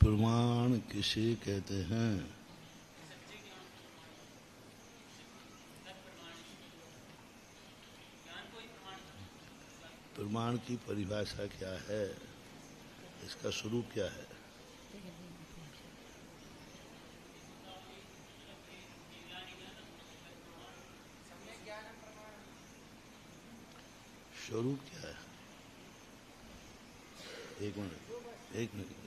प्रमाण किसे कहते हैं? प्रमाण की परिभाषा क्या है? इसका स्वरूप क्या है? स्वरूप क्या है? एक मिनट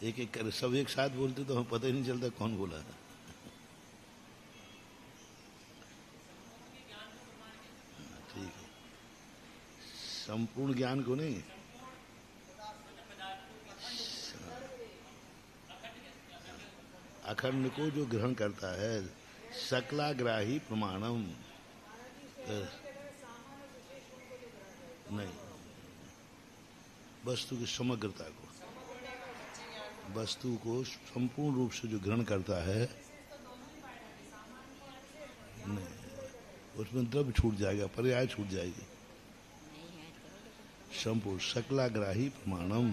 एक एक कर सब एक साथ बोलते तो हमें पता ही नहीं चलता कौन बोला है। ठीक है, संपूर्ण ज्ञान को नहीं, अखंड को जो ग्रहण करता है, सकलाग्राही प्रमाणम। नहीं, वस्तु की समग्रता को, वस्तु को संपूर्ण रूप से जो ग्रहण करता है, नहीं, उसमें द्रव्य छूट जाएगा, पर्याय छूट जाएगी। संपूर्ण सकलाग्राही प्रमाणम,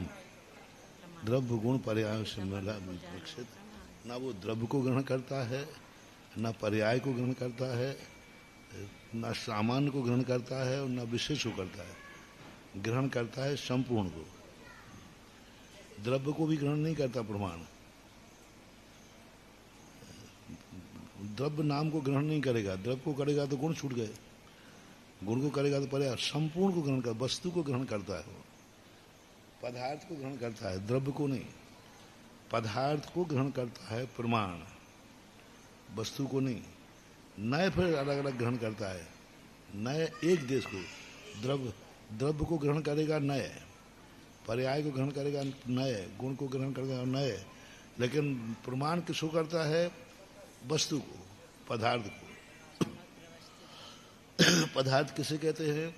द्रव्य गुण पर्याय से विकसित। ना वो द्रव्य को ग्रहण करता है, ना पर्याय को ग्रहण करता है, ना सामान्य को ग्रहण करता है और ना विशेष को करता है। ग्रहण करता है संपूर्ण को। द्रव्य को भी ग्रहण नहीं करता प्रमाण। द्रव्य नाम को ग्रहण नहीं करेगा, द्रव्य को करेगा तो गुण छूट गए, गुण को करेगा तो पर्याय। संपूर्ण को ग्रहण कर, वस्तु को ग्रहण करता है वो, पदार्थ को ग्रहण करता है, द्रव्य को नहीं। पदार्थ को ग्रहण करता है प्रमाण, वस्तु को नहीं। नए फिर अलग अलग ग्रहण करता है, नए एक देश को। द्रव्य को ग्रहण करेगा नए, पर्याय को ग्रहण करेगा नए, गुण को ग्रहण करेगा नए। लेकिन प्रमाण किसको करता है? वस्तु को, पदार्थ को। पदार्थ किसे कहते हैं?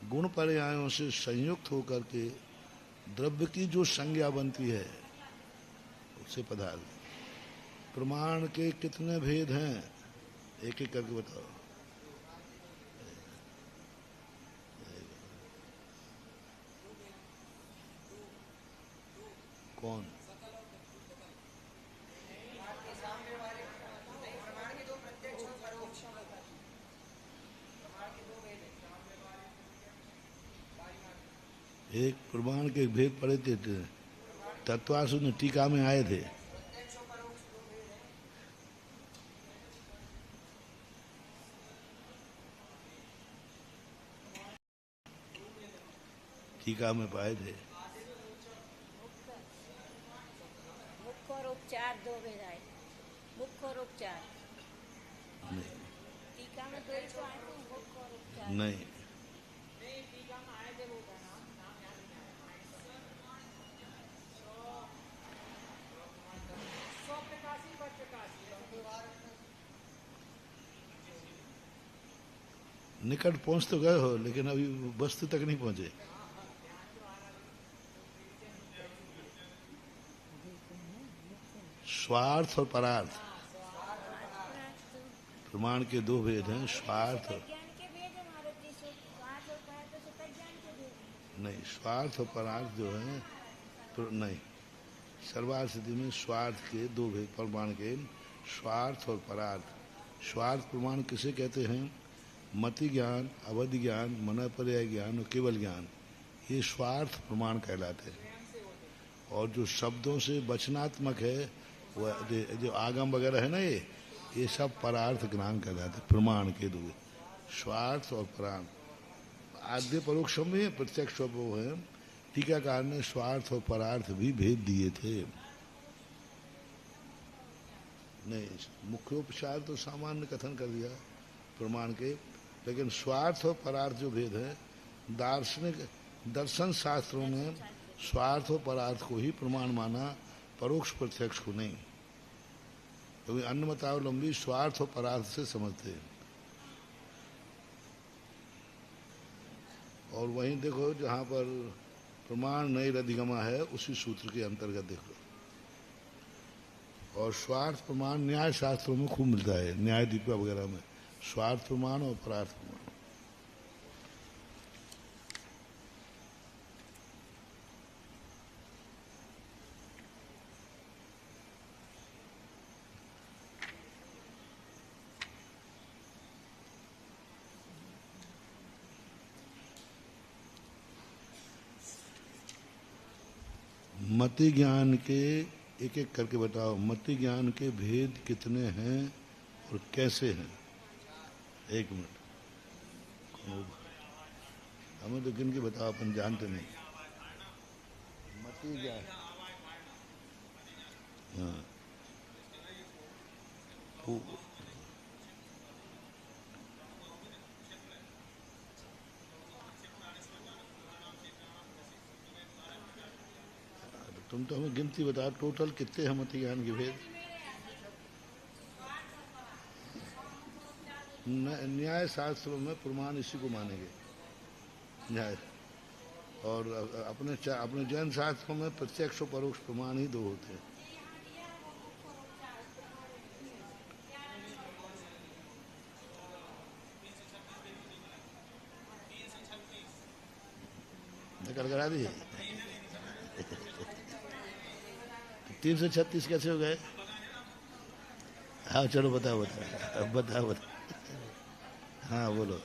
गुण पर्यायों से संयुक्त होकर के द्रव्य की जो संज्ञा बनती है, उसे पदार्थ। प्रमाण के कितने भेद हैं? एक एक करके बताओ। कौन? एक प्रमाण के भेद पढ़े थे, तत्वासु ने टीका में आए थे। टीका में पाए थे। मुख्य और उपचार दो भेद आए। मुख्य और उपचार नहीं, टीका में दो ही तो आए थे, मुख्य और उपचार। नहीं, टीका में आए थे वो नाम निकट पहुंच तो गए हो, लेकिन अभी वस्तु तक नहीं पहुंचे। स्वार्थ और परार्थ, प्रमाण के दो भेद हैं, स्वार्थ और नहीं। स्वार्थ और परार्थ जो है नहीं, सर्वार्थ स्थिति में स्वार्थ के दो भेद प्रमाण के, स्वार्थ और परार्थ। स्वार्थ प्रमाण किसे कहते हैं? मति ज्ञान, अवधि ज्ञान, मन पर्याय ज्ञान और केवल ज्ञान, ये स्वार्थ प्रमाण कहलाते हैं। और जो शब्दों से वचनात्मक है, वो जो आगम वगैरह है ना, ये सब परार्थ ज्ञान कहलाते हैं। प्रमाण के दो, स्वार्थ और परार्थ। आद्य परोक्ष में प्रत्यक्ष वो है, टीकाकार ने स्वार्थ और परार्थ भी भेद दिए थे। नहीं, मुख्योपचार तो सामान्य कथन कर दिया प्रमाण के, लेकिन स्वार्थ और परार्थ जो भेद है, दार्शनिक दर्शन शास्त्रों में स्वार्थ और परार्थ को ही प्रमाण माना, परोक्ष प्रत्यक्ष को नहीं। क्योंकि अन्य मतावलंबी स्वार्थ और परार्थ से समझते हैं। और वहीं देखो जहाँ पर प्रमाण नैर अधिगमा है, उसी सूत्र के अंतर्गत देखो। और स्वार्थ प्रमाण न्याय शास्त्रों में खूब मिलता है, न्याय दीपिका वगैरह में स्वार्थ प्रमाण और परार्थ प्रमाण। मति ज्ञान के एक एक करके बताओ, मति ज्ञान के भेद कितने हैं और कैसे हैं? एक मिनट, हमें तो गिन के बताओ, अपन जानते नहीं। मति ज्ञान, हाँ, तुम तो हमें गिनती बताओ, टोटल कितने हैं मति ज्ञान के भेद? न्याय शास्त्रों में प्रमाण इसी को मानेंगे, न्याय। और अपने जैन शास्त्रों में प्रत्यक्ष और परोक्ष प्रमाण ही दो होते हैं। निकल करा दिए 336 कैसे हो गए? हाँ चलो बताओ बताओ, अब बताओ बताओ। हाँ बोलो।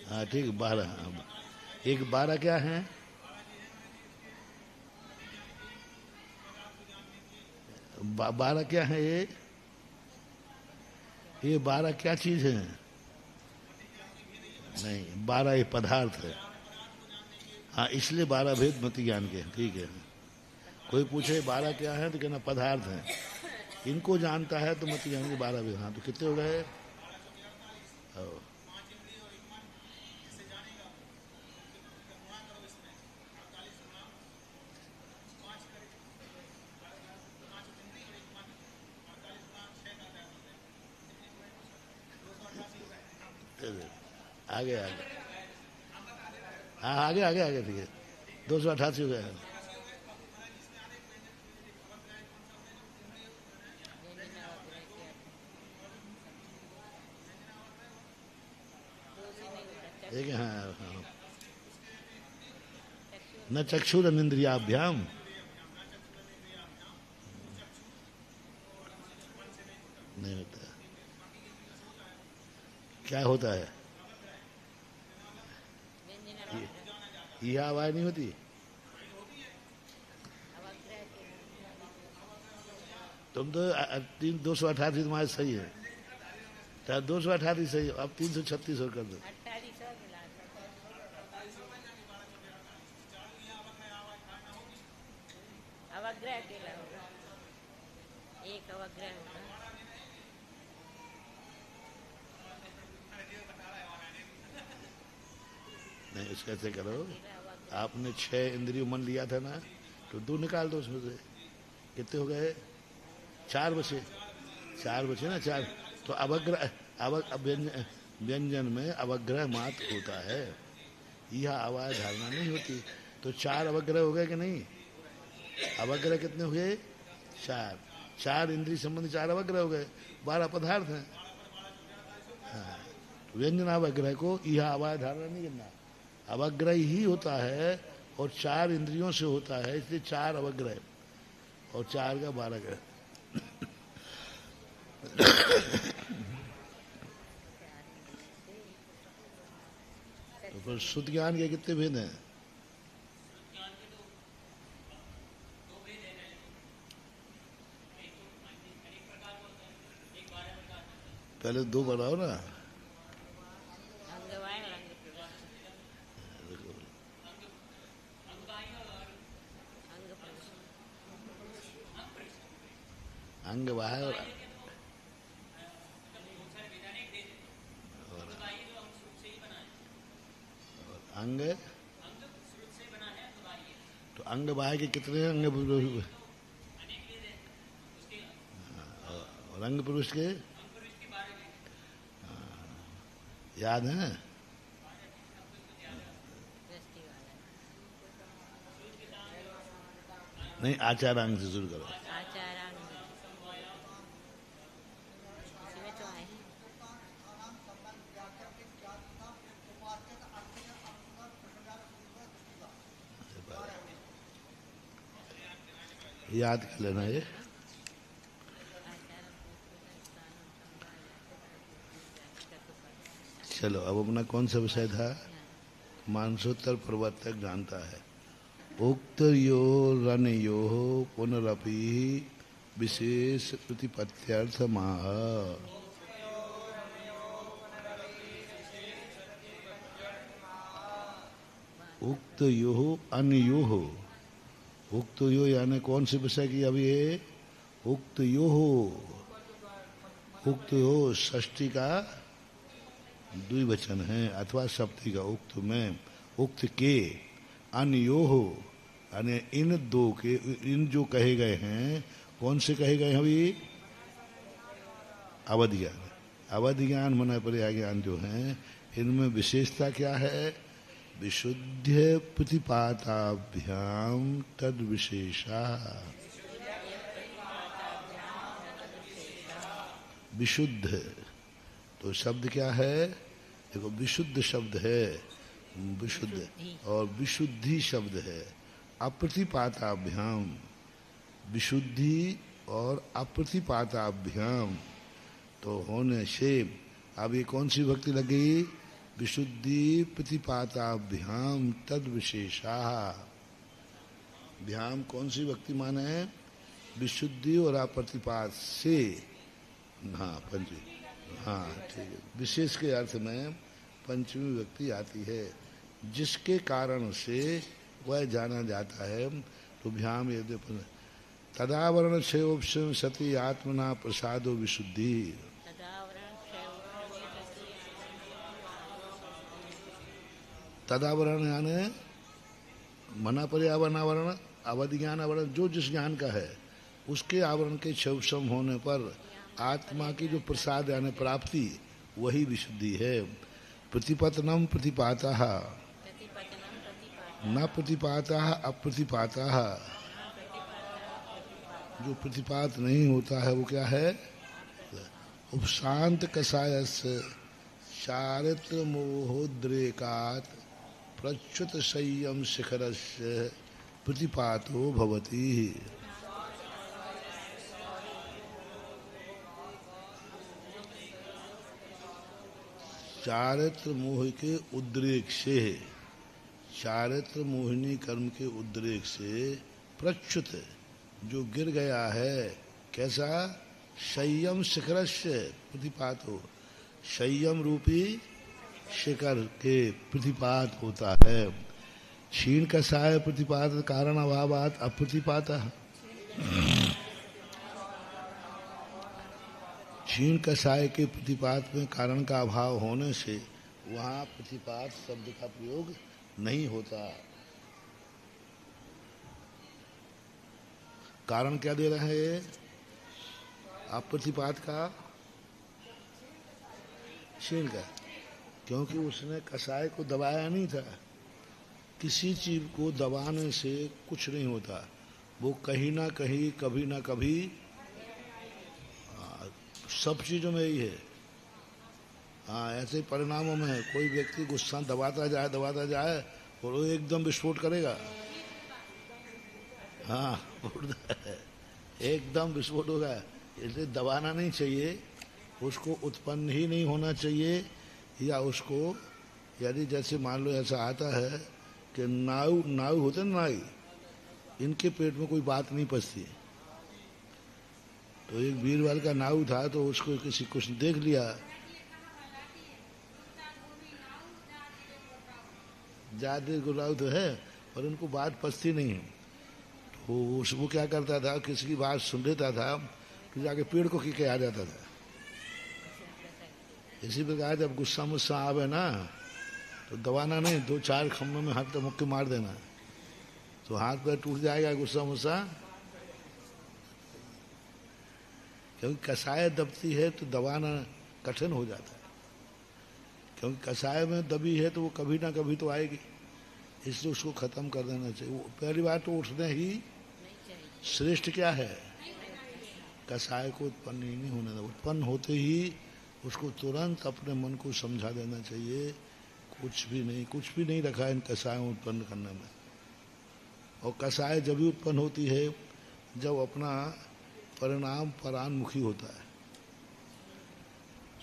हाँ ठीक, 12। एक 12 क्या है? बारह क्या है ये 12 क्या चीज है? नहीं, 12 ये पदार्थ है। हाँ, इसलिए 12 भेद मति ज्ञान के, ठीक है। कोई पूछे 12 क्या है तो कहना पदार्थ है। इनको जानता है तो मति ज्ञान के 12 भेद। हाँ तो कितने हो गए? आगे आगे, हाँ आगे आगे आगे, ठीक है। 288 हो गए हैं। एक हाँ, हाँ। न चक्षुर इंद्रियाभ्याम, नहीं होता। क्या होता है? यह आवाज नहीं होती। तुम तो 288 तुम्हारे सही है, 288 सही है। अब 336 और कर दो। अवग्रह केला होगा, एक अवग्रह होगा। नहीं, इसका ऐसे करो, आपने 6 इंद्रिय मन लिया था ना, तो 2 निकाल दो उसमें से। कितने हो गए? 4 बचे, 4 बचे ना, 4। तो अवग्रह, व्यंजन में अवग्रह मात्र होता है, यह आवाज धारणा नहीं होती। तो 4 अवग्रह हो गए कि नहीं? अवग्रह कितने हुए? 4। 4 इंद्रिय संबंधी 4 अवग्रह हो गए, 12 पदार्थ हैं। हाँ, व्यंजन अवग्रह को यह आवाज धारणा नहीं करना, अवग्रह ही होता है। और 4 इंद्रियों से होता है, इसलिए 4 अवग्रह, और 4 का 12 ग्रह। तो फिर शुद्ध ज्ञान के कितने भेद हैं? पहले दो बनाओ ना। अंगवाय और अंग प्रवेश। अंग प्रवेश। अंग बाह्य और अंग, तो अंग बाह्य के कितने हैं? और अंग पुरुष के याद है? दृष्टि वाला। नहीं, आचार अंग से शुरू करो। आचारांग इसमें तो है। याद कर लेना ये। चलो, अब अपना कौन सा विषय था? मानसोत्तर प्रवर्तक जानता है। उक्त यो रनयो पुनरपि विशेष प्रतिपत्त्यर्थ माह। उक्त यो अन्यो, उक्त यो यानी कौन से विषय की? अभी ये उक्त यो, उक्त यो षष्ठी का द्विवचन है अथवा सप्तमी का। उक्त में, उक्त के, अन्यो हो यानी इन दो के, इन जो कहे गए हैं, कौन से कहे गए हैं अभी? अवध ज्ञान। अवध ज्ञान मना पर्याय ज्ञान जो है, इनमें विशेषता क्या है? विशुद्ध प्रतिपाताभ्याम तद विशेषा। विशुद्ध तो शब्द क्या है? देखो, विशुद्ध शब्द है, विशुद्ध, और विशुद्धि शब्द है। अप्रतिपाताभ्याम, विशुद्धि और अप्रतिपाताभ्याम तो होने से अब ये कौन सी भक्ति लगी? विशुद्धि प्रतिपाताभ्याम तद विशेषा। भ्याम कौन सी भक्ति माने? विशुद्धि और अप्रतिपात से। हाँ, पंचमी, हाँ ठीक है। विशेष के अर्थ में पंचमी व्यक्ति आती है, जिसके कारण से वह जाना जाता है। तो भ्याम यदि तदावरण क्षयोपम सती आत्मना प्रसादो विशुद्धि। तदावरण यानी मना पर्यावरण आवरण, अवधि ज्ञान आवरण, जो जिस ज्ञान का है उसके आवरण के क्षयोपम होने पर आत्मा की जो प्रसाद यानी प्राप्ति, वही विशुद्धि है। प्रतिपतनम प्रतिपाता न प्रतिपाता अप्रतिपाता। जो प्रतिपात नहीं होता है वो क्या है? उपशांत कषायस्य चारित्र मोहोद्रेकात् प्रच्युत संयम शिखरस्य प्रतिपातो भवति। चारित्र मोह के उद्रेक से, चारित्र मोहिनी कर्म के उद्रेक से प्रच्युत जो गिर गया है, कैसा? संयम शिखरस्य प्रतिपातो, संयम रूपी शिखर के प्रतिपात होता है। क्षीण कषाय प्रतिपात कारण अभावात अप्रतिपात। क्षीण कषाय के प्रतिपात में कारण का अभाव होने से वहाँ प्रतिपात शब्द का प्रयोग नहीं होता। कारण क्या दे रहे हैं? अप्रतिपात का, क्षीण का, क्योंकि उसने कषाय को दबाया नहीं था। किसी चीज को दबाने से कुछ नहीं होता, वो कहीं ना कहीं, कभी ना कभी, सब चीजों में यही है। हाँ, ऐसे परिणामों में है। कोई व्यक्ति गुस्सा दबाता जाए और वो एकदम विस्फोट करेगा। हाँ, एकदम विस्फोट होगा। इसलिए दबाना नहीं चाहिए, उसको उत्पन्न ही नहीं होना चाहिए। या उसको, यदि जैसे मान लो ऐसा आता है कि नाव होते ना, नाई, इनके पेट में कोई बात नहीं पचती, तो एक बीरबल का नाऊ था, तो उसको किसी कुछ देख लिया, जाते गुलाव तो है पर उनको बात पचती नहीं। तो वो क्या करता था, किसी की बात सुन लेता था कि जाके पेड़ को खींच के आ जाता था। इसी प्रकार जब गुस्सा मुस्सा आवे ना, तो दबाना नहीं, दो चार खम्भों में हाथ मुक्के मार देना, तो हाथ पैर टूट जाएगा गुस्सा मुस्सा। क्योंकि कसाय दबती है तो दबाना कठिन हो जाता है, क्योंकि कसाय में दबी है तो वो कभी ना कभी तो आएगी, इसलिए उसको खत्म कर देना चाहिए। वो पहली बात तो उठने ही श्रेष्ठ क्या है, कसाय को उत्पन्न ही नहीं होने देना। उत्पन्न होते ही उसको तुरंत अपने मन को समझा देना चाहिए, कुछ भी नहीं रखा है इन कसायों उत्पन्न करने में। और कसाय जब भी उत्पन्न होती है जब अपना परिणाम परान्मुखी होता है।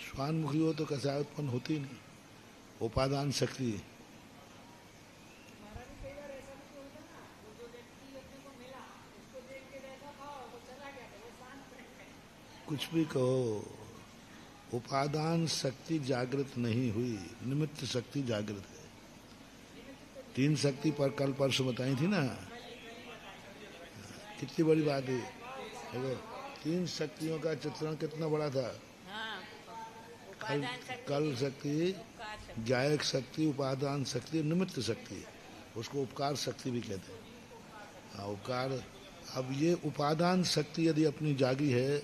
स्वान्मुखी हो तो कसाय उत्पन्न होती नहीं, उपादान शक्ति। कुछ भी कहो, उपादान शक्ति जागृत नहीं हुई, निमित्त शक्ति जागृत है। तीन शक्ति पर कल परसों बताई थी ना, कितनी बड़ी बात है। देखो तीन शक्तियों का चित्रण कितना बड़ा था। हाँ, कल, उपादान शक्ति, कल शक्ति, उपकार शक्ति। जायक शक्ति, उपादान शक्ति, निमित्त शक्ति, उसको उपकार शक्ति भी कहते हैं। हाँ उपकार। अब ये उपादान शक्ति यदि अपनी जागी है,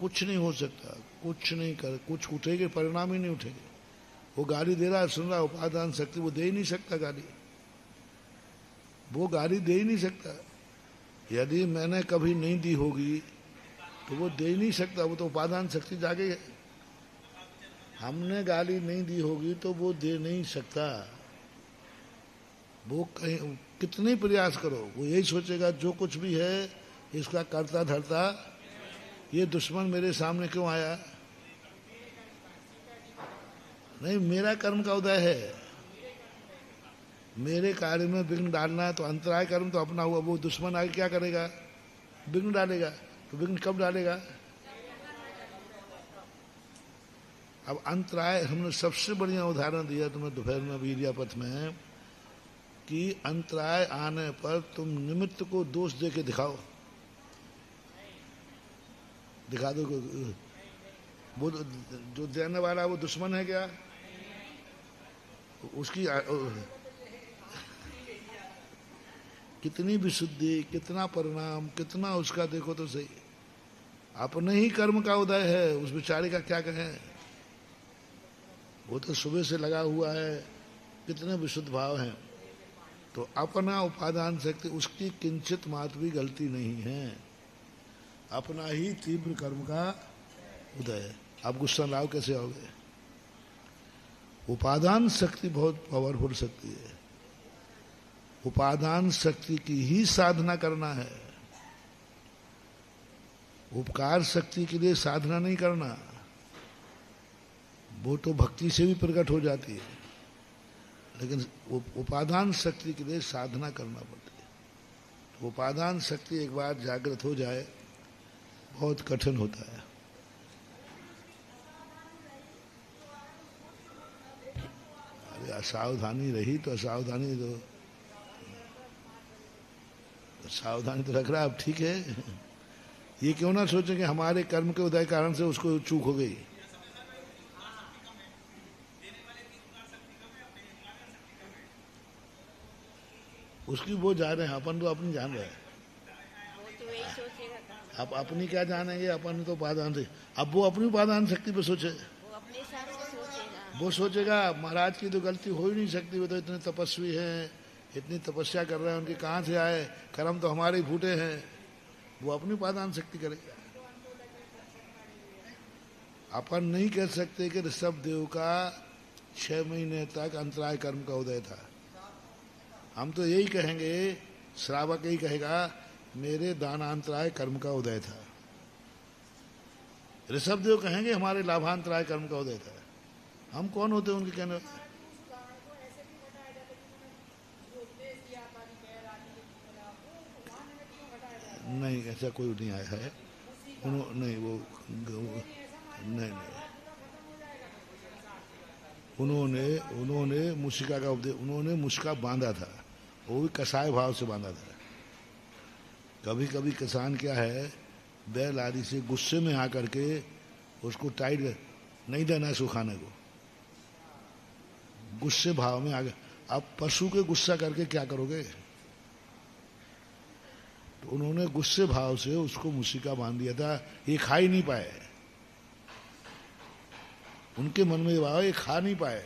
कुछ नहीं हो सकता, कुछ नहीं कर, कुछ उठेगे परिणाम ही नहीं उठेगे। वो गाली दे रहा है, सुन रहा, उपादान शक्ति वो दे ही नहीं सकता गाली, वो गाली दे ही नहीं सकता। यदि मैंने कभी नहीं दी होगी तो वो दे ही नहीं सकता, वो तो उपादान शक्ति जागे है। हमने गाली नहीं दी होगी तो वो दे नहीं सकता। वो कहीं कितने प्रयास करो वो यही सोचेगा जो कुछ भी है इसका करता धरता, ये दुश्मन मेरे सामने क्यों आया, नहीं मेरा कर्म का उदय है, मेरे कार्य में विघ्न डालना है। तो अंतराय कर्म तो अपना हुआ, वो दुश्मन आगे क्या करेगा, विघ्न डालेगा। तो विघ्न कब डालेगा, अब अंतराय हमने सबसे बढ़िया उदाहरण दिया तुम्हें दोपहर में वीर्यापथ में, कि अंतराय आने पर तुम निमित्त को दोष दे के दिखाओ, दिखा दो। वो जो देने वाला वो दुश्मन है क्या, उसकी कितनी विशुद्धि, कितना परिणाम, कितना उसका देखो तो सही। अपने ही कर्म का उदय है, उस बेचारे का क्या कहें। वो तो सुबह से लगा हुआ है, कितने विशुद्ध भाव हैं। तो अपना उपादान शक्ति, उसकी किंचित मात्र भी गलती नहीं है, अपना ही तीव्र कर्म का उदय है। आप गुस्सा लाओ कैसे आओगे, उपादान शक्ति बहुत पावरफुल शक्ति है, उपादान शक्ति की ही साधना करना है, उपकार शक्ति के लिए साधना नहीं करना, वो तो भक्ति से भी प्रकट हो जाती है, लेकिन उपादान शक्ति के लिए साधना करना पड़ती है। तो उपादान शक्ति एक बार जागृत हो जाए बहुत कठिन होता है। अरे असावधानी रही तो असावधानी तो सावधानी तो रख रहा है, अब ठीक है। ये क्यों ना सोचे कि हमारे कर्म के उदय कारण से उसको चूक हो गई। उसकी वो जान रहे हैं, अपन तो अपनी जान रहे हैं। वो तो यही सोचेगा, अब अपनी क्या जानेंगे, अपन तो उपादान से। अब वो अपनी उपादान शक्ति पे सोचे, वो अपने हिसाब से सोचेगा। वो सोचेगा महाराज की तो गलती हो ही नहीं सकती, वो तो इतने तपस्वी हैं, इतनी तपस्या कर रहे हैं, उनके कहाँ से आए, कर्म तो हमारे ही फूटे हैं। वो अपनी उपादान शक्ति करेगा। अपन नहीं कह सकते कि ऋषभ देव का 6 महीने तक अंतराय कर्म का उदय था। हम तो यही कहेंगे, श्रावक यही कहेगा मेरे दानांतराय कर्म का उदय था। ऋषभ देव कहेंगे हमारे लाभांतराय कर्म का उदय था। हम कौन होते उनके कहने, नहीं ऐसा कोई नहीं आया है। नहीं वो नहीं, उन्होंने मुशिका का उपदेश, उन्होंने मुशिका बांधा था, वो भी कसाय भाव से बांधा था। कभी कभी किसान क्या है, बैल आदि से गुस्से में आकर के उसको टाइट नहीं देना है सुखाने को, गुस्से भाव में आ गए। अब पशु के गुस्सा करके क्या करोगे? तो उन्होंने गुस्से भाव से उसको मुशिका बांध दिया था, ये खा ही नहीं पाए। उनके मन में ये भाव, ये खा नहीं पाए।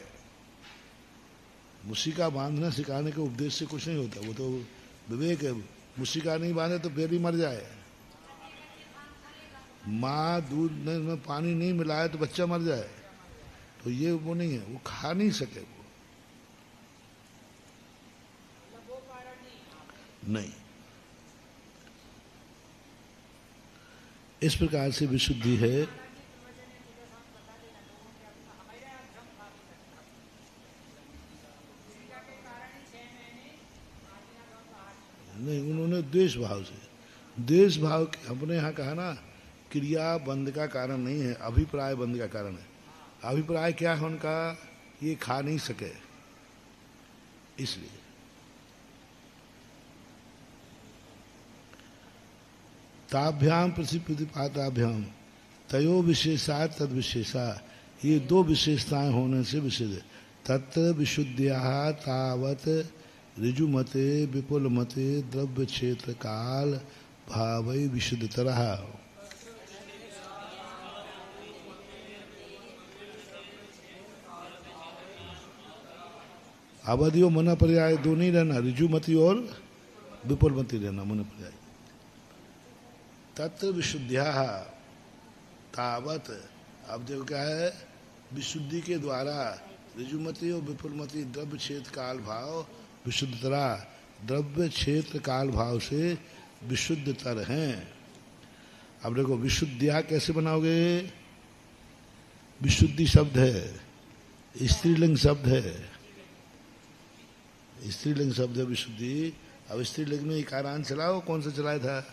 मुशिका बांधना सिखाने के उपदेश से कुछ नहीं होता, वो तो विवेक है। मुशिका नहीं बांधे तो फिर ही मर जाए। माँ दूध में पानी नहीं मिलाए तो बच्चा मर जाए, तो ये वो नहीं है, वो खा नहीं सके वो नहीं। इस प्रकार से विशुद्धि है। नहीं, उन्होंने द्वेष भाव से, द्वेष भाव अपने यहाँ कहा ना, क्रिया बंध का कारण नहीं है, अभिप्राय बंध का कारण है। अभिप्राय क्या है उनका? ये खा नहीं सके, इसलिए। ताभ्याम प्रतिपाताभ्याम तयो विशेषा तद विशेषा, ये दो विशेषताएं होने से विशेष। तत्र विशुद्धिया तावत ऋजुमते विपुलमते द्रव्य क्षेत्र काल भावै विशुद्धतरः। अवधियों मन पर्याय दो नहीं रहना, ऋजुमति और विपुलमति रहना, मन पर्याय। तत्र विशुद्धिया तावत, अब देखो क्या है, विशुद्धि के द्वारा ऋजुमति और विपुलमति द्रव्य क्षेत्र काल भाव विशुद्धतरा, द्रव्य क्षेत्र काल भाव से विशुद्धतर हैं। अब देखो विशुद्धिया कैसे बनाओगे? विशुद्धि शब्द है, स्त्रीलिंग शब्द है, स्त्रीलिंग शब्द है विशुद्धि। अब स्त्रीलिंग में इकारांत चलाओ, कौन सा चलाया था?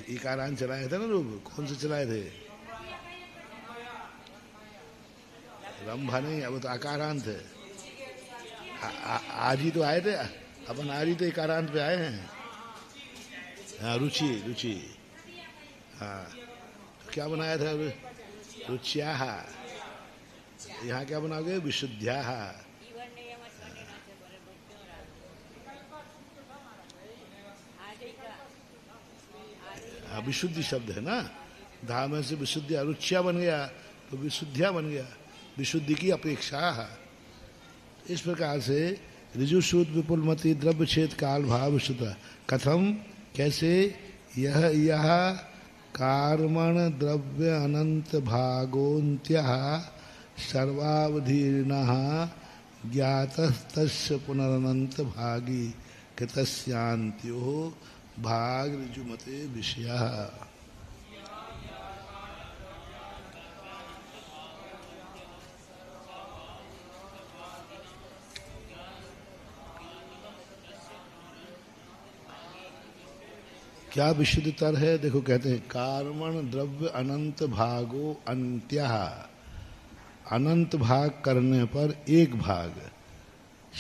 इकारांत चलाया था ना लोग, कौन से चलाए थे? रंभा नहीं, अब तो अकारांत है। आज ही तो आए थे अपन, आज ही तो इकारांत पे आए हैं। हाँ, रुचि, रुचि, हाँ। तो क्या बनाया था? रुचिया, यहाँ क्या बनाओगे? विशुद्ध्या। विशुद्धि शब्द है ना, धा में से विशुद्धिया, रुचिया बन गया तो विशुद्धिया बन गया, विशुद्धि की अपेक्षा। इस प्रकार से ऋजुशुद्ध विपुलमति द्रव्य क्षेत्र काल भाव विशुद्ध। कथम, कैसे? यह कार्मण द्रव्य अनंत भागोन्त्यः सर्वावधीर्णः ज्ञातस्तस्य पुनरनंत भागी कृतस्यान्त्यो भाग ऋजुमते विषयः। क्या विशुद्धतर है? देखो कहते हैं कार्मण द्रव्य अनंत भागो अंत्यः, अनंत भाग करने पर एक भाग,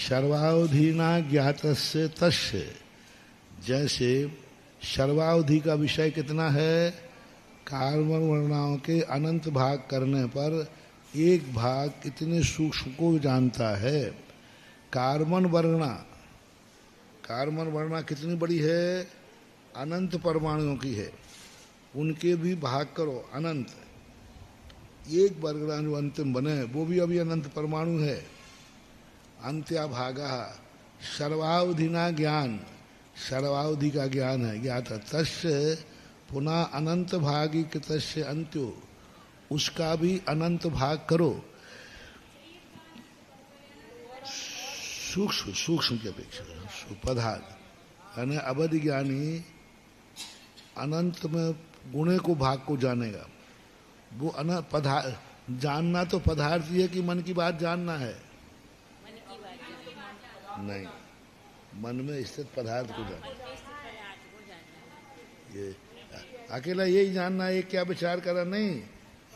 सर्वावधिना ज्ञातस्य तस्य, जैसे सर्वावधि का विषय कितना है? कार्मण वर्णाओं के अनंत भाग करने पर एक भाग इतने सूक्ष्म को जानता है। कार्मण वर्णा, कार्मण वर्णा कितनी बड़ी है? अनंत परमाणुओं की है, उनके भी भाग करो अनंत। एक वर्गणा जो अंतिम बने वो भी अभी अनंत परमाणु है। अंत्या भागा सर्वावधिना ज्ञान, सर्वावधि का ज्ञान है, ज्ञात तस्य पुनः अनंत भागी कृतस्य अंत्यो, उसका भी अनंत भाग करो। सूक्ष्म, सूक्ष्म की अपेक्षा पदार्थ यानी अवधि ज्ञानी अनंत में गुणे को भाग को जानेगा। वो जानना तो पदार्थ ही है कि मन की बात जानना है? नहीं, मन में स्थित पदार्थ को जानना। ये अकेला यही जानना है क्या विचार करा, नहीं,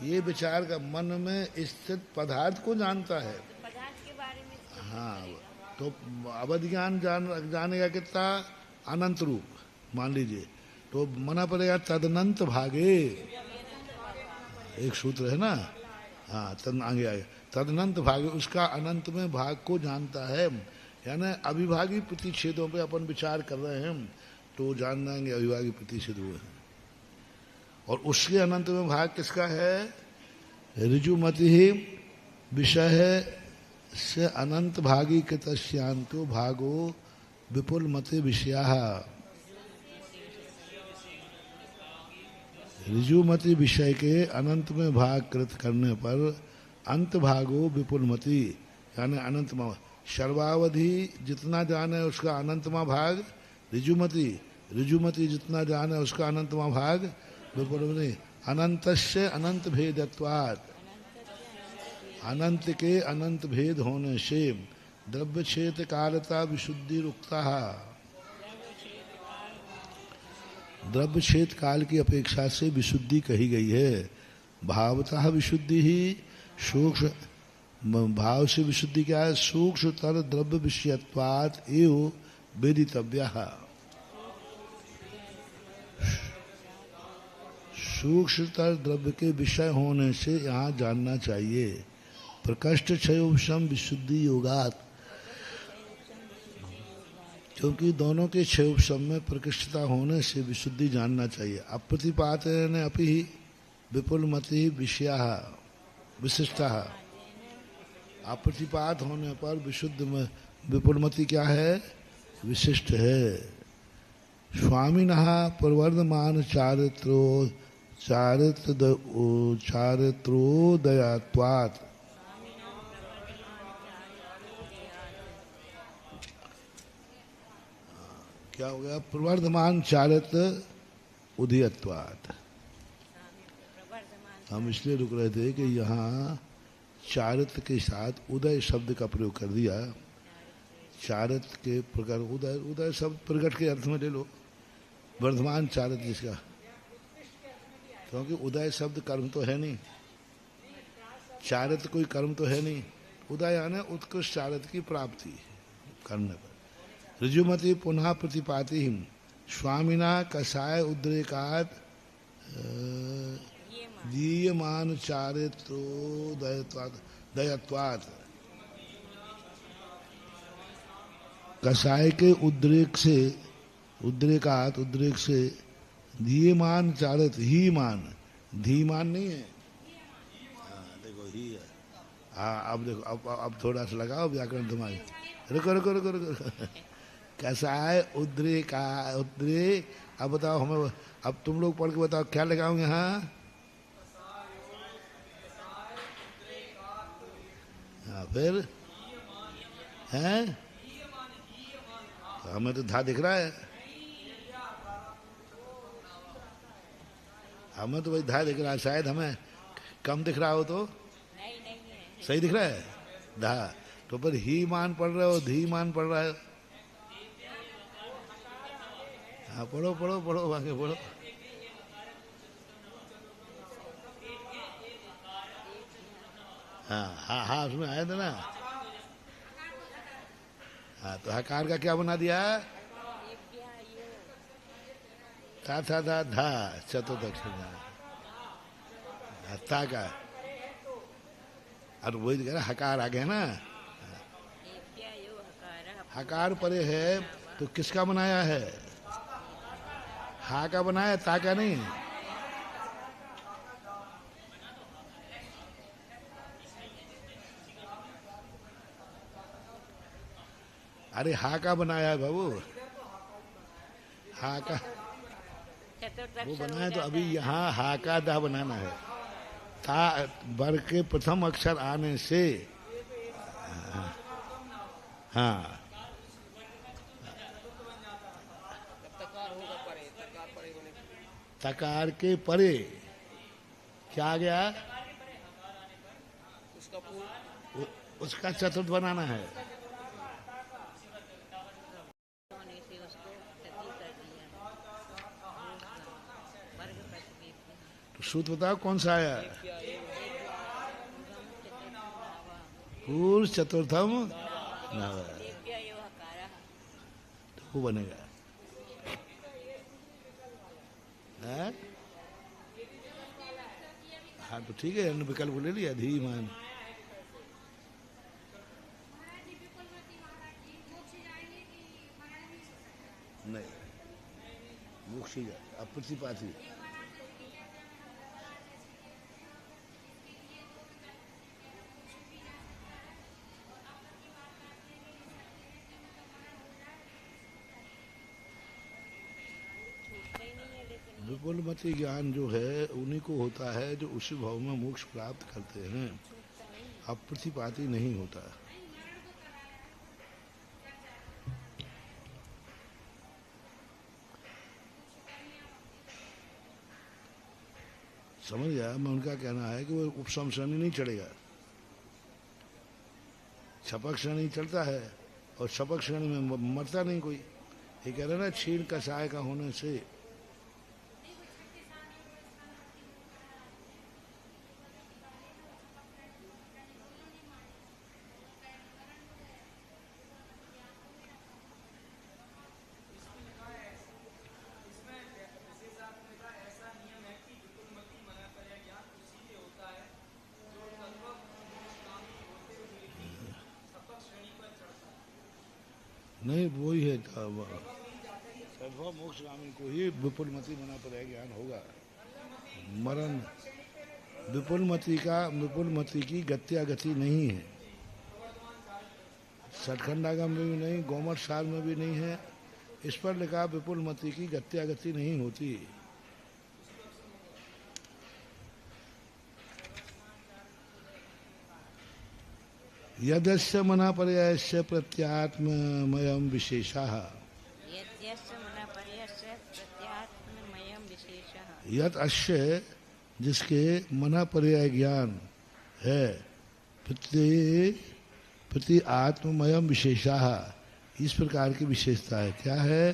ये विचार का मन में स्थित पदार्थ को जानता है। पदार्थ के बारे में हाँ, तो अवध ज्ञान जानेगा कितना, अनंत रूप मान लीजिए, तो मना पड़ेगा तदनंत भागे, एक सूत्र है ना, हाँ तद आगे आगे तदनंत भागे, उसका अनंत में भाग को जानता है। यानी अविभागी प्रतिषेधों पे अपन विचार कर रहे हैं तो जान जाएंगे अविभागी प्रतिषेध हुए हैं। और उसके अनंत में भाग किसका है, ऋजुमति ही विषय से अनंत भागी कृतस्यांतो भागो विपुल मते विषया। ऋजुमति विषय के अनंत में भाग कृत करने पर अंत भागो विपुलमति, यानी अनंत में सर्वावधि जितना जाने उसका अनंतमा भाग ऋजुमति, ऋजुमति जितना जाने उसका अनंतमा भाग विपुलमति। अनंतस्य अनंत भेदत्वात्, अनंत के अनंत भेद होने से द्रव्य क्षेत्र कालता विशुद्धि रुकता, द्रव्य क्षेत्र काल की अपेक्षा से विशुद्धि कही गई है। भावतः विशुद्धि ही सूक्ष्म, भाव से विशुद्धि क्या है, सूक्ष्मतर द्रव्य विषयत्वात् एव वेदितव्यः, सूक्ष्मतर द्रव्य के विषय होने से यहाँ जानना चाहिए। प्रकृष्ट क्षयोपशम विशुद्धि योगात्, क्योंकि दोनों के क्षयोपशम में प्रकृष्टता होने से विशुद्धि जानना चाहिए। अप्रतिपातन अपि विपुलमति विषया विशिष्टा, अप्रतिपात होने पर विशुद्ध में विपुलमति क्या है, विशिष्ट है। स्वामिनः प्रवर्धमान चारित्रोदयात्वात्, क्या हो गया, प्रवर्धमान चारित्र उदयत्वात्। हम इसलिए रुक रहे थे कि यहाँ चारित्र के साथ उदय शब्द का प्रयोग कर दिया। चारित्र के प्रकार उदय, उदय शब्द प्रकट के अर्थ में ले लो, वर्धमान चारित्र जिसका, क्योंकि उदय शब्द कर्म तो है नहीं, चारित्र कोई कर्म तो है नहीं, उदय आने उत्कृष्ट चारित्र की प्राप्ति करने पर। ऋजुमति पुनः प्रतिपाति स्वामिना कषाय उद्रेकात् दीयमान चारित्रोदयत्वात्, कषाय के उद्रेक से, उद्रेकात उद्रेक से दीयमान चारित्र, ही मान, धीमान नहीं है, देखो ही है, हाँ अब देखो, अब थोड़ा सा लगाओ व्याकरण तुम्हारे, रुको रुको रुको रुको कषाय उद्रेका उद्रेक, अब बताओ हमें, अब तुम लोग पढ़ के बताओ क्या लगाओ यहाँ, हाँ फिर हैं, तो हमें तो धा दिख रहा है, हमें तो भाई धा दिख रहा है, शायद हमें कम दिख रहा हो तो नहीं है। सही दिख रहा है धा, तो पर ही मान पढ़ रहे हो, धी मान पढ़ रहा है, हाँ पढ़ो पढ़ो पढ़ो आगे पढ़ो। हाँ हाँ हाँ उसमें आया था ना, हाँ तो हकार का क्या बना दिया, था धा चतुर्दक्षिण था का, और वही कह रहा हकार आ गया ना, हकार परे है तो किसका बनाया है, हा का बनाया, ता का नहीं। अरे हा का बनाया है बाबू, हा का वो बनाया, तो अभी यहाँ हा का दा बनाना है, ता वर्ग के प्रथम अक्षर आने से, हाँ तकार के परे क्या आ गया, उसका चतुर्थ बनाना है, सूत्र बताओ कौन सा आया? पूर्व चतुर्थम नव, तो वो बनेगा। हाँ? हाँ तो ठीक है, अन्य विकल्प ले लिया, धीमान। नहीं, मोक्षी अप्रतिपाती। विपुलमति ज्ञान जो है उन्हीं को होता है जो उसी भाव में मोक्ष प्राप्त करते हैं, अप्रतिपाती नहीं होता। समझ गया? मैं उनका कहना है कि वो उपशम श्रेणी नहीं चढ़ेगा, छपक श्रेणी चढ़ता है और छपक श्रेणी में मरता नहीं कोई। ये कह रहे ना छीण कसाय का होने से। नहीं वही है, सर्व मोक्षगामी को ही विपुलमति मना पर ज्ञान होगा। मरण विपुलमति की गत्यागति नहीं है, सठखंडागम में भी नहीं, गोमठ सार में भी नहीं है। इस पर लिखा विपुलमति की गत्यागति नहीं होती। यदस्य मना पर्यायस्य प्रत्यात्ममयम विशेषः, यद अश्य जिसके मना पर्याय ज्ञान है, प्रति आत्ममयम विशेषः, इस प्रकार की विशेषता है। क्या है?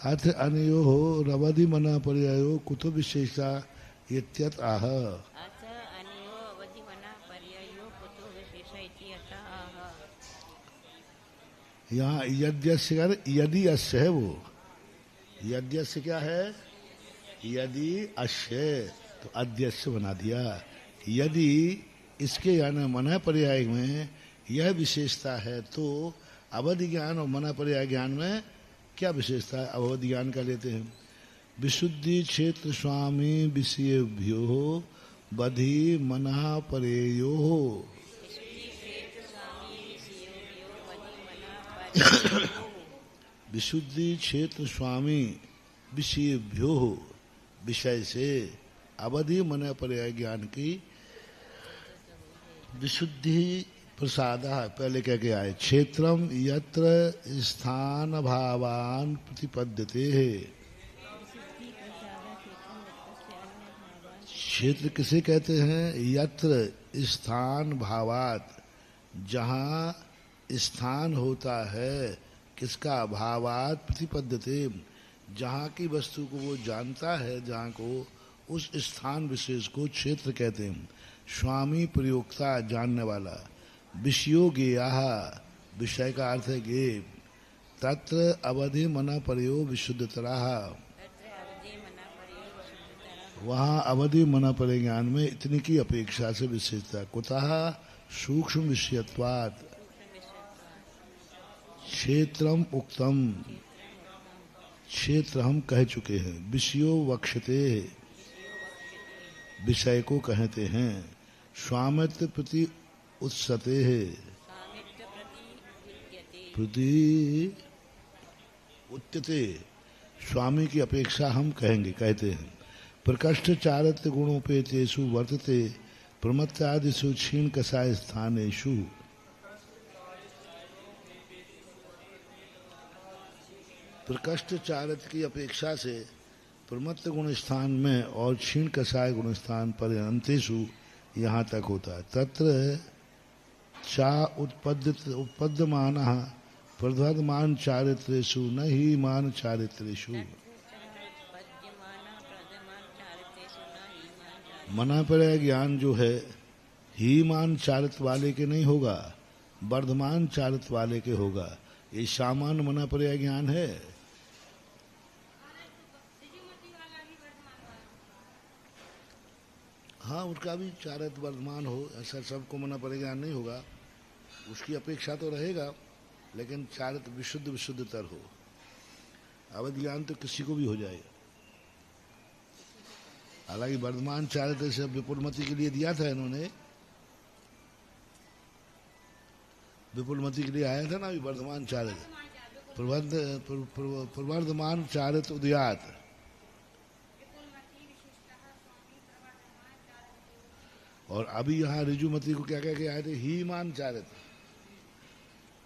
अर्थ अनयो हो रवधि मना पर्यायो कुतो विशेषता इत्यत आह। यहाँ यद्यस्य कर यदि अश्य है, वो यद्यस्य क्या है? यदि अश्य, तो अद्यस्य बना दिया। यदि इसके यानी मना पर्याय में यह विशेषता है, तो अवधि ज्ञान और मना पर्याय ज्ञान में क्या विशेषता है? अवधि ज्ञान का लेते हैं। विशुद्धि क्षेत्र स्वामी विषयभ्यो बधि मना परेयो, विशुद्धि क्षेत्र स्वामी विषयभ्यो, विषय से अवधि मन पर्याय ज्ञान की विशुद्धि प्रसाद पहले कह के आए। क्षेत्रम यत्र स्थान भावान प्रतिपद्यते है। क्षेत्र किसे कहते हैं? यत्र स्थान भावात, जहाँ स्थान होता है किसका? भावात प्रतिपद्यते, जहाँ की वस्तु को वो जानता है, जहाँ को उस स्थान विशेष को क्षेत्र कहते हैं। स्वामी प्रयोक्ता, जानने वाला। विषयो गेया, विषय का अर्थ है गे। तत्र अवधि मना पर्यो विशुद्धतरा, वहाँ अवधि मना पर्य ज्ञान में इतनी की अपेक्षा से विशेषता। कुतः? सूक्ष्म विषयत्वात्। क्षेत्रम उक्तम, क्षेत्र हम कह चुके हैं। विषयो वक्षते, विषय को कहते हैं। स्वामित्व प्रति उत्सते है, प्रति उत्तते, स्वामी की अपेक्षा हम कहेंगे, कहते हैं। प्रकृष्ट चारित्र गुणोपेतेषु वर्तते प्रमत्तादिषु क्षीण कषाय स्थानेषु। प्रकृष्ट चारित्र की अपेक्षा से प्रमत्त गुण स्थान में और क्षीण कषाय गुण स्थान पर अंतेषु यहाँ तक होता है। तत्र चा उत्पद्यमान प्रध्वमान चारित्रेषु न ही मान चारित्रेषु। मना पर ज्ञान जो है हीमान चारित्र वाले के नहीं होगा, वर्धमान चारित्र वाले के होगा। ये सामान्य मना पर ज्ञान है। हाँ, उसका भी चारित्र वर्धमान हो, ऐसा सबको मना पर ज्ञान नहीं होगा, उसकी अपेक्षा तो रहेगा, लेकिन चारित्र विशुद्ध विशुद्धतर हो। अवध ज्ञान तो किसी को भी हो जाएगा। हालांकि वर्धमान चारित्र से विपुलमति के लिए दिया था इन्होंने, विपुलमति के लिए आया था ना अभी वर्धमान चारित्र, प्रवर्धमान चारित्र उदयात। और अभी यहाँ ऋजुमति को क्या कह के आए थे? हीमान चारित्र।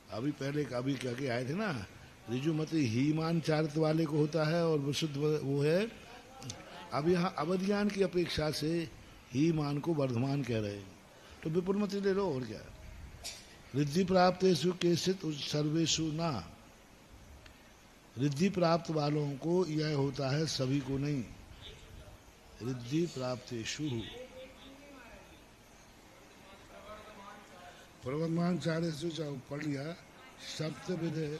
अभी पहले अभी क्या के आए थे ना, ऋजुमति हीमान चारित्र वाले को होता है और विशुद्ध वो है। अब यहाँ अवध ज्ञान की अपेक्षा से हीमान को वर्धमान कह रहे हैं, तो विपुलमति ले लो और क्या। रिद्धि प्राप्तेषु केचित् सर्वेषु ना, रिद्धि प्राप्त वालों को यह होता है, सभी को नहीं। रिद्धि प्राप्तेषु प्रवर्धमान चारित्र जो पढ़ लिया, सप्तविध।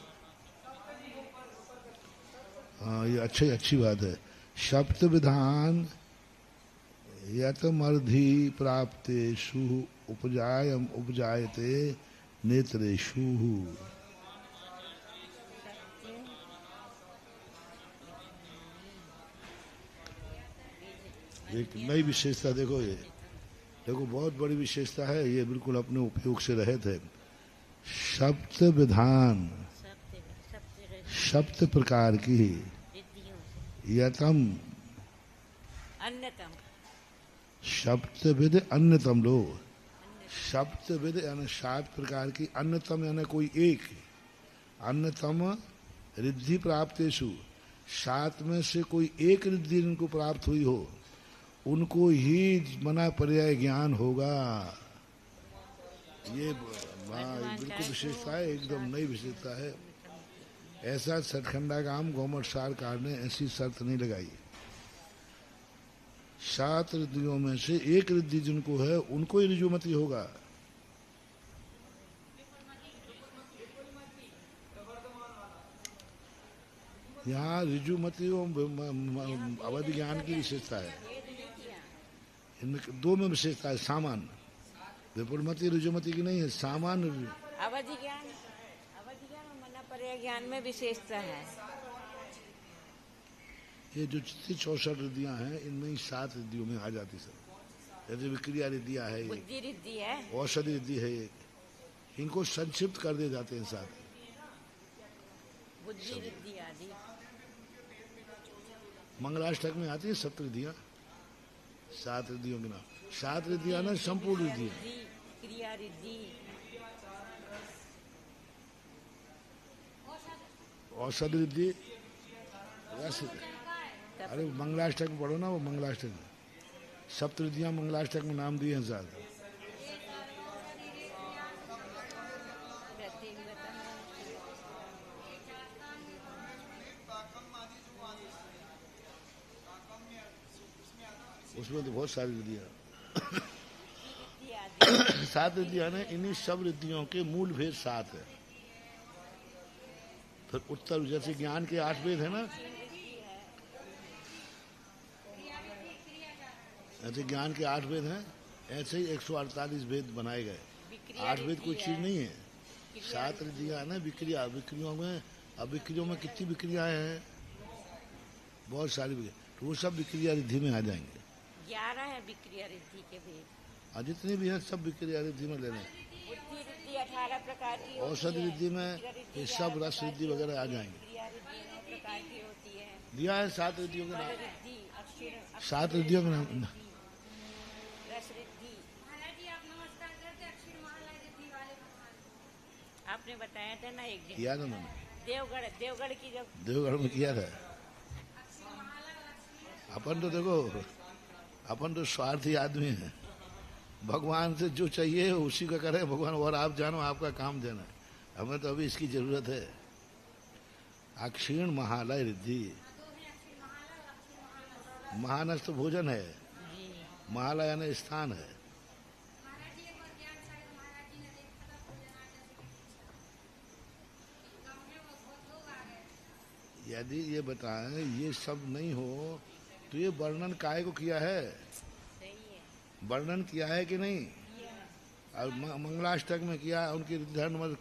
हाँ, ये अच्छी बात है। सप्तविधान यतमर्धि प्राप्तेषु उपजायते नेत्रेषु। एक नई विशेषता देखो, ये देखो बहुत बड़ी विशेषता है, ये बिल्कुल अपने उपयोग से रहे थे। सप्त विधान, सप्त प्रकार की, यतम अन्यतम, सप्तविध अन्यतम लो। सप्तविध यानी 7 प्रकार की, अन्यतम यानी कोई एक। अन्यतम रिद्धि प्राप्तेषु, 7 में से कोई एक रिद्धि जिनको प्राप्त हुई हो, उनको ही मना पर्याय ज्ञान होगा। ये बिल्कुल विशेषता है, एकदम नई विशेषता है। ऐसा सतखंडागाम गौमठसारकार ने ऐसी शर्त नहीं लगाई। 7 रिद्धियों में से एक रिद्धि जिनको है उनको ही ऋजुमति होगा। यहाँ ऋजुमति अवध ज्ञान की विशेषता है, इनमें 2 में विशेषता है। सामान्य विपुलमति ऋजुमति की नहीं है, सामान्य अवधि ज्ञान और मना पर्याय ज्ञान में विशेषता है। ये जो 64 रिद्धियां हैं, इनमें ही 7 रिद्धियों में आ जाती सब। जैसे विक्रिया रिद्धियां है, बुद्धि रिद्धि है, औषधि रिद्धि है, इनको संक्षिप्त कर दिए जाते हैं साथ। बुद्धि रिद्धि आदि मंगलाष्टक में आती है सप्तरिद्धियां, 7 रिद्धियों के नाम। 7 रिद्धियां ना संपूर्ण रिद्धि, क्रिया रिद्धि, औषध रिद्धि। अरे मंगलाष्टक में पढ़ो ना, वो मंगलाष्टक में सप्तरिद्धियां मंगलाष्टक में नाम दिए हैं साथ। उसमें तो बहुत सारी रिद्धियां 7 रिद्धियां ने, इन्हीं सब रिद्धियों के मूल भेद 7 है। फिर उत्तर जैसे ज्ञान के 8 भेद है ना, ऐसे ज्ञान के 8 भेद हैं, ऐसे ही 148 भेद बनाए गए। 8 भेद कोई चीज नहीं है। 7 रिद्धियां ना विक्रिया, विक्रियों में, अब विक्रियों में कितनी विक्रियाएं हैं, बहुत सारी विक्रिया, तो वो सब विक्रिया रिद्धि में आ जाएंगे। 11 है विक्रिया रिद्धि के भेद, और जितने भी हैं सब विक्रिया रिद्धि में लेने। बुद्धि रिद्धि 18 प्रकार की, औषध रिद्धि में ये सब रस रिद्धि वगैरह आ जाएंगे। क्रिया रिद्धि 9 प्रकार की होती है। दिया है 7 रिद्धियों के नाम, रिद्धि, अक्षर 7 रिद्धियों के नाम। रस रिद्धि। आपने बताया था ना एक दिन, किया था मैंने, देवगढ़ की जब देवगढ़ में किया था। अपन तो देखो, अपन तो स्वार्थी आदमी हैं, भगवान से जो चाहिए उसी का करे भगवान, और आप जानो आपका काम देना। हमें तो अभी इसकी जरूरत है। अक्षीण महालय रिद्धि, महानस तो भोजन है, महालय स्थान है। महाराज जी एक बार ज्ञान सागर महाराज जी ने देखा था भोजनालय से कि गाँव में बहुत लोग आ गए। यदि ये बताएं ये सब नहीं हो तो ये वर्णन काहे को किया है? सही है। वर्णन किया है कि नहीं? किया है। और मंगलाष्टक में किया, उनकी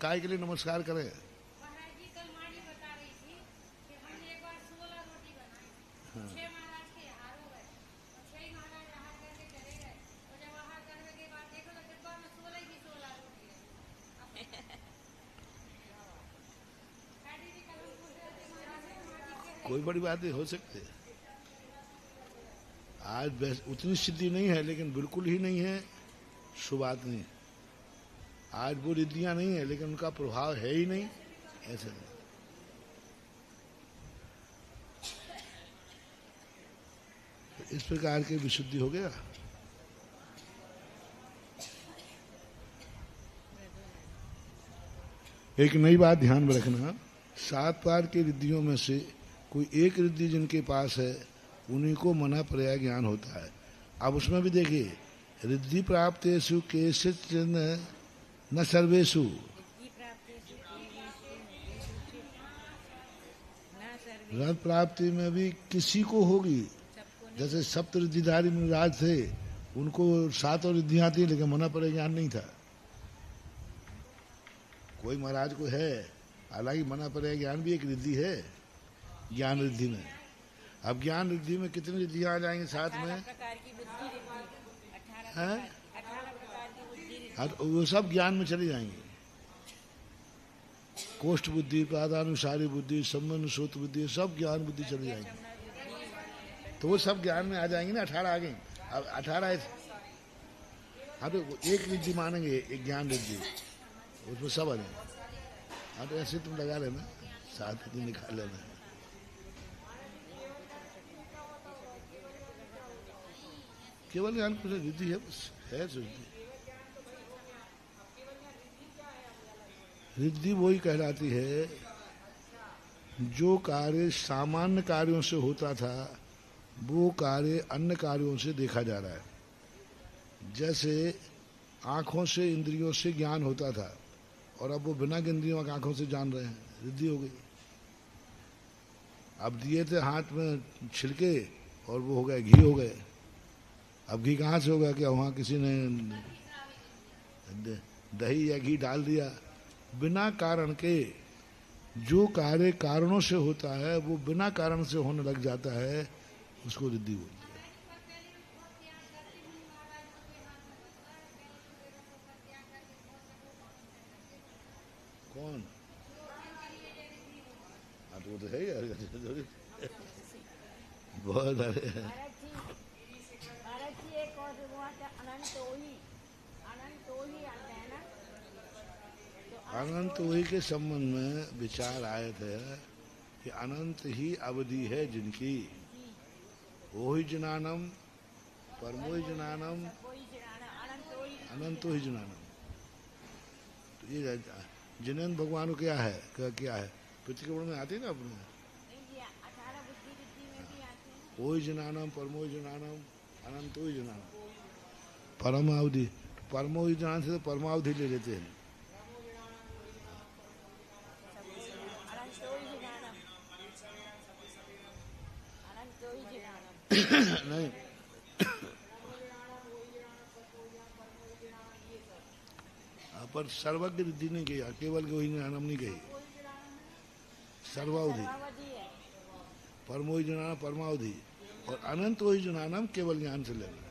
काय के लिए नमस्कार करें। महाराज जी कल माँ जी बता रही थी कि हमने एक बार 16 रोटी बनाई, 6 महाराज के हार हो गए और 6 महाराज आहार करके चले गए और जब आहार करने के बाद देखो तो डिब्बा में 16 की 16 रोटी है। शादी भी कल हम पूछ रहे थे महाराज से, माँ जी कह रहे कोई बड़ी बात नहीं हो सकती। आज उतनी सिद्धि नहीं है, लेकिन बिल्कुल ही नहीं है, शुभ बात नहीं। आज वो रिद्धियां नहीं है लेकिन उनका प्रभाव है ही नहीं, ऐसे नहीं। तो इस प्रकार की विशुद्धि हो गया। एक नई बात ध्यान में रखना, 7 पार की रिद्धियों में से कोई एक रिद्धि जिनके पास है उन्हीं को मना पर्याय ज्ञान होता है। अब उसमें भी देखिए, रिद्धि प्राप्तेषु केचित् न सर्वेषु, रिद्धि प्राप्तेषु केचित् न सर्वे, रथ प्राप्ति में भी किसी को होगी। सबको नहीं। जैसे सप्त रिद्धिधारी मुनिराज थे, उनको 7 रिद्धियां थी लेकिन मना पर्याय ज्ञान नहीं था। कोई महाराज को है, हालांकि मना पर्याय ज्ञान भी एक रिद्धि है ज्ञान रिद्धि में। अब ज्ञान रिद्धि में कितनी रिद्धियां आ जाएंगी साथ 18 में? प्रकार की बुद्धि रिद्धि, 18 हैं? प्रकार 18 प्रकार की बुद्धि रिद्धि। हाँ, तो वो सब ज्ञान में चली जाएंगी। कोष्ठ बुद्धि, पादानुसारी बुद्धि, संबंध श्रोत बुद्धि, सब ज्ञान बुद्धि चली जाएंगी। तो वो सब ज्ञान में आ जाएंगी ना, 18 आ गई। अब 18 हाँ तो एक रिद्धि मानेंगे, एक ज्ञान रिद्धि, उसमें सब आ जाएंगे। हाँ तो ऐसे तुम लगा लेना, 7 रिद्धि निकाल लेना। केवल ज्ञान कुछ रिद्धि है, बस है रिद्धि। रिद्धि वही कहलाती है जो कार्य सामान्य कार्यों से होता था वो कार्य अन्य कार्यों से देखा जा रहा है। जैसे आंखों से इंद्रियों से ज्ञान होता था और अब वो बिना इंद्रियों की आंखों से जान रहे हैं, रिद्धि हो गई। अब दिए थे हाथ में छिलके और वो हो गए घी हो गए। अब घी कहाँ से होगा? क्या वहाँ किसी ने दही या घी डाल दिया? बिना कारण के जो कार्य कारणों से होता है वो बिना कारण से होने लग जाता है, उसको रिद्धि बोलते हैं। कौन? हाँ तो वो तो है ही यार, बहुत अरे महाराज जी एक और वो आता है अनंत ओही आता है ना। तो अनंत वही के संबंध में विचार आए थे कि अनंत ही अवधि है जिनकी, वही जनानम परमोहि जनानम कोई जनाना अनंत ओही। अनंत ही जनानम। तो ये जिनेन्द्र भगवान को क्या है, क्या है, प्रतिक्रमण में आती है ना अपने, नहीं जी, 18 बुद्धि रिद्धि में भी आते हैं ना। वही जनानम परमोहि जनानम अनंत ही जनानम। परमावधि, परमोहि जनान से तो परमावधि ले लेते हैं। अनंत ओही जनानम, अनंत ओही जनानम। नहीं, पर सर्वज्ञ रिद्धि नहीं कही, केवल वही जनानम नहीं कही, सर्वावधि सर्वावधि है। परमोहि जनानम परमावधि और अनंत वही जनानम केवल ज्ञान से लेना।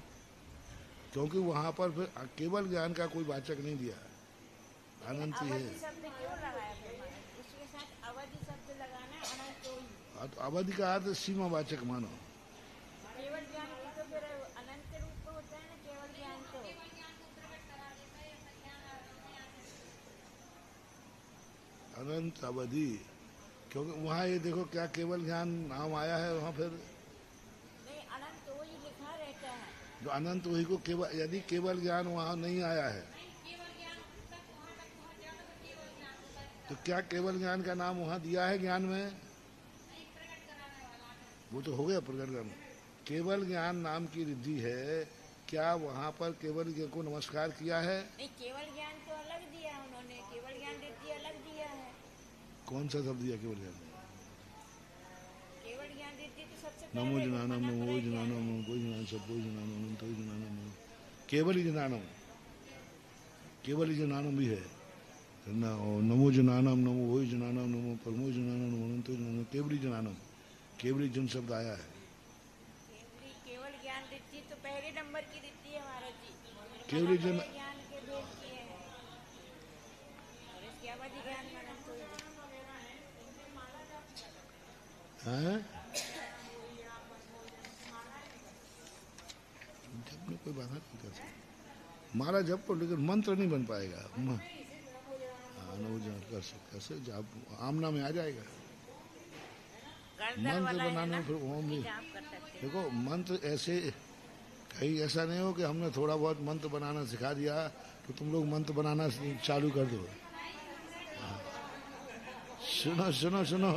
क्योंकि वहां पर फिर केवल ज्ञान का कोई वाचक नहीं दिया, अनंत ही है। अवधि शब्द क्यों लगाया फिर महाराज? उसके साथ अवधि शब्द लगाना अनंत ओही। हाँ, तो अवधि का अर्थ सीमा वाचक मानो। केवल ज्ञान की तो फिर अनंत रूप होता है ना केवल ज्ञान तो। अनंत अवधि, क्योंकि वहाँ ये देखो क्या केवल ज्ञान नाम आया है वहाँ, फिर नहीं, अनंत ओही लिखा रहता है। जो अनंत वही को केवल, यदि केवल ज्ञान वहाँ नहीं आया है तो क्या केवल ज्ञान का नाम वहाँ दिया है ज्ञान में? वो तो हो गया प्रकट ज्ञान। केवल ज्ञान नाम की रिद्धि है क्या वहाँ पर केवल ज्ञान को नमस्कार किया है? नहीं, केवल ज्ञान तो अलग दिया उन्होंने, केवल ज्ञान देती अलग दिया है। कौन सा शब्द दिया केवल ज्ञान? केवल ज्ञान देती तो सबसे नमो पहले जनानम मना नमो करे जनानम नमो कोई जनानम सब कोई जनानम नमो तो जनानम केवल ही जनानम, केवल ही जनानम भी है ना। नमो जनानम नमो वही जनानम नमो परमो जनानम नमो अनंतो जनानम केवली जनानम, केवली जन शब्द आया है। केवल ज्ञान देती तो पहले नंबर की देती है महाराज जी। केवली जन ज्ञान के भेद किए हैं और इसके बाद ही ज्ञान मनन तो हैं? जब में कोई बाधा नहीं कर सकता। माला जब को लेकिन मंत्र नहीं बन पाएगा। कर सकते जब आमना में आ जाएगा। मंत्र बनाने में फिर ओम भी देखो, मंत्र ऐसे कहीं ऐसा नहीं हो कि हमने थोड़ा बहुत मंत्र बनाना सिखा दिया तो तुम लोग मंत्र बनाना चालू कर दो। सुनो सुनो सुनो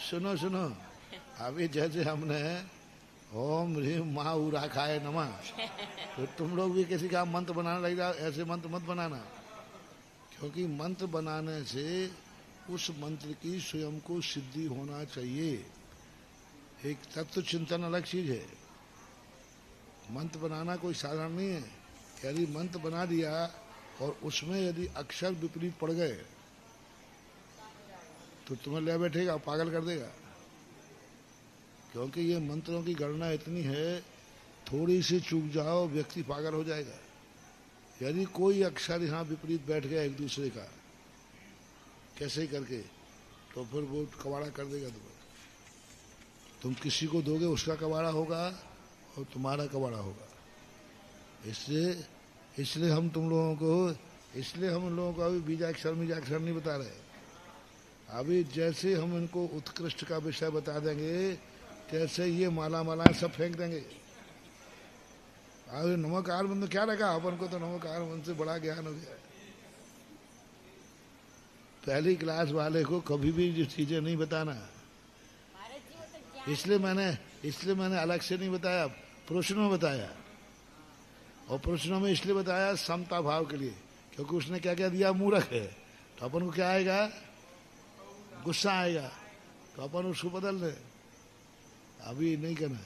सुनो सुनो, अभी जैसे हमने ओम ह्रीम मा उरा खाए नमा, तो तुम लोग भी किसी का मंत्र बनाने लग जाओ। ऐसे मंत्र मत बनाना, क्योंकि मंत्र बनाने से उस मंत्र की स्वयं को सिद्धि होना चाहिए। एक तत्व चिंतन अलग चीज है, मंत्र बनाना कोई साधारण नहीं है। यदि मंत्र बना दिया और उसमें यदि अक्षर विपरीत पड़ गए तो तुम्हें ले बैठेगा, पागल कर देगा। क्योंकि ये मंत्रों की गणना इतनी है, थोड़ी सी चूक जाओ व्यक्ति पागल हो जाएगा। यदि कोई अक्षर यहाँ विपरीत बैठ गया एक दूसरे का कैसे ही करके, तो फिर वो कबाड़ा कर देगा तुम्हें। तुम किसी को दोगे उसका कबाड़ा होगा और तुम्हारा कबाड़ा होगा। इसलिए हम तुम लोगों को, इसलिए हम उन लोगों को अभी बीजाक्षर नहीं बता रहे। अभी जैसे हम इनको उत्कृष्ट का विषय बता देंगे, कैसे ये माला सब फेंक देंगे। अरे नमोकार बंद क्या रखा अपन को, तो नमोकार बंद से बड़ा ज्ञान हो गया। पहली क्लास वाले को कभी भी जो चीजें नहीं बताना। इसलिए मैंने अलग से नहीं बताया, प्रश्नों में बताया। और प्रश्नों में इसलिए बताया समता भाव के लिए, क्योंकि उसने क्या क्या दिया, मूर्ख है। तो अपन को क्या आएगा, गुस्सा आएगा, तो अपन उसको बदल दे। अभी नहीं करना।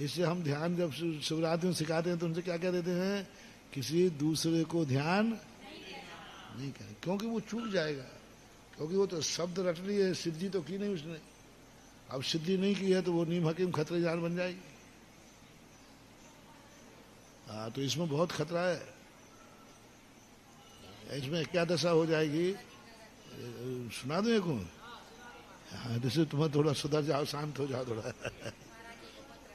इसलिए हम ध्यान जब शिवरात्रि में सिखाते हैं तो उनसे क्या क्या देते हैं, किसी दूसरे को ध्यान नहीं करें, क्योंकि वो चूक जाएगा। क्योंकि वो तो शब्द रट ली है, सिद्धि तो की नहीं उसने। अब सिद्धि नहीं की है तो वो नीम हकीम खतरे जान बन जाएगी। हाँ, तो इसमें बहुत खतरा है। इसमें क्या दशा हो जाएगी, सुना दूं एक। हाँ, जैसे तुम्हें थोड़ा सुधर जाओ, शांत हो जाओ थोड़ा।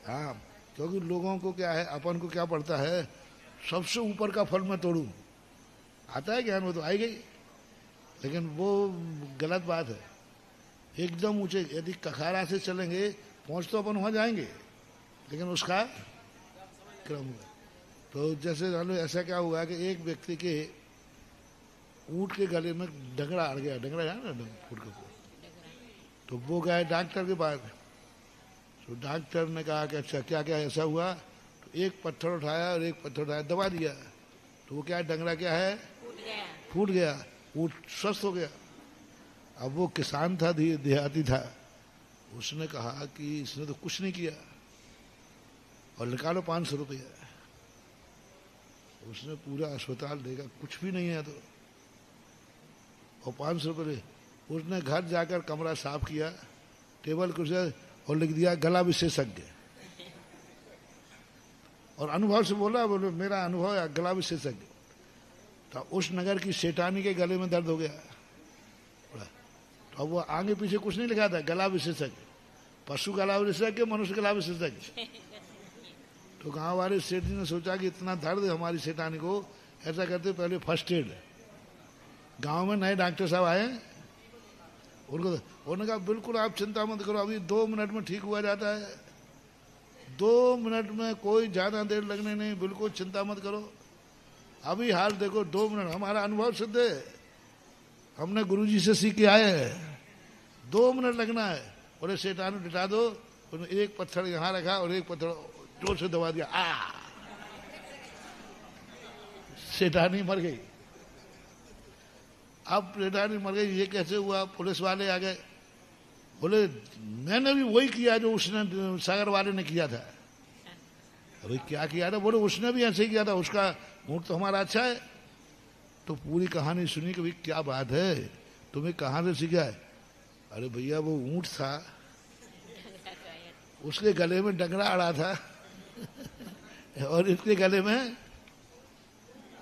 हाँ, क्योंकि लोगों को क्या है, अपन को क्या पड़ता है, सबसे ऊपर का फल मैं तोड़ूं। आता है ज्ञान, वो तो आई गई, लेकिन वो गलत बात है। एकदम ऊंचे यदि कखारा से चलेंगे, पहुंच तो अपन वहां जाएंगे, लेकिन उसका क्रम हुआ। तो जैसे ऐसा क्या हुआ कि एक व्यक्ति के ऊंट के गले में डगरा अड़ गया। डगरा है ना फूट का, तो वो गए डॉक्टर के पास। तो डॉक्टर ने कहा कि अच्छा क्या क्या ऐसा हुआ। तो एक पत्थर उठाया और एक पत्थर उठाया, दबा दिया। तो वो क्या डंगरा क्या है, फूट गया। ऊँट स्वस्थ हो गया। अब वो किसान था, देहाती था। उसने कहा कि इसने तो कुछ नहीं किया और निकालो 500 रुपया। उसने पूरा अस्पताल देगा, कुछ भी नहीं है तो, और 500 रुपये। उसने घर जाकर कमरा साफ किया, टेबल कुर्सी, और लिख दिया गला विशेषज्ञ। और अनुभव से बोला, बोले मेरा अनुभव है गला विशेषज्ञ। तो उस नगर की सेठानी के गले में दर्द हो गया। तो वो आगे पीछे कुछ नहीं लिखा था, गला विशेषज्ञ, पशु गला विशेषज्ञ, मनुष्य गला विशेषज्ञ। तो गांव वाले सेठ जी ने सोचा कि इतना दर्द है हमारी सेठानी को, ऐसा करते पहले फर्स्ट एड। गांव में नए डॉक्टर साहब आए, उन्होंने कहा बिल्कुल आप चिंता मत करो, अभी 2 मिनट में ठीक हुआ जाता है। 2 मिनट में, कोई ज्यादा देर लगने नहीं, बिल्कुल चिंता मत करो। अभी हाल देखो, 2 मिनट, हमारा अनुभव सिद्ध है, हमने गुरुजी से सीख के आए हैं। 2 मिनट लगना है। बोले सेठानी लिटा दो। एक पत्थर यहाँ रखा और एक पत्थर जोर से दबा दिया, सेठानी मर गई। अब सेठानी मर गई, ये कैसे हुआ? पुलिस वाले आ गए, बोले मैंने भी वही किया जो उसने सागर वाले ने किया था। अरे क्या किया था? बोले उसने भी ऐसे ही किया था, उसका ऊँट तो हमारा अच्छा है। तो पूरी कहानी सुनी कि भाई क्या बात है, तुम्हें कहाँ से सीखा है? अरे भैया वो ऊँट था, उसके गले में डंगरा अड़ा था और इसके गले में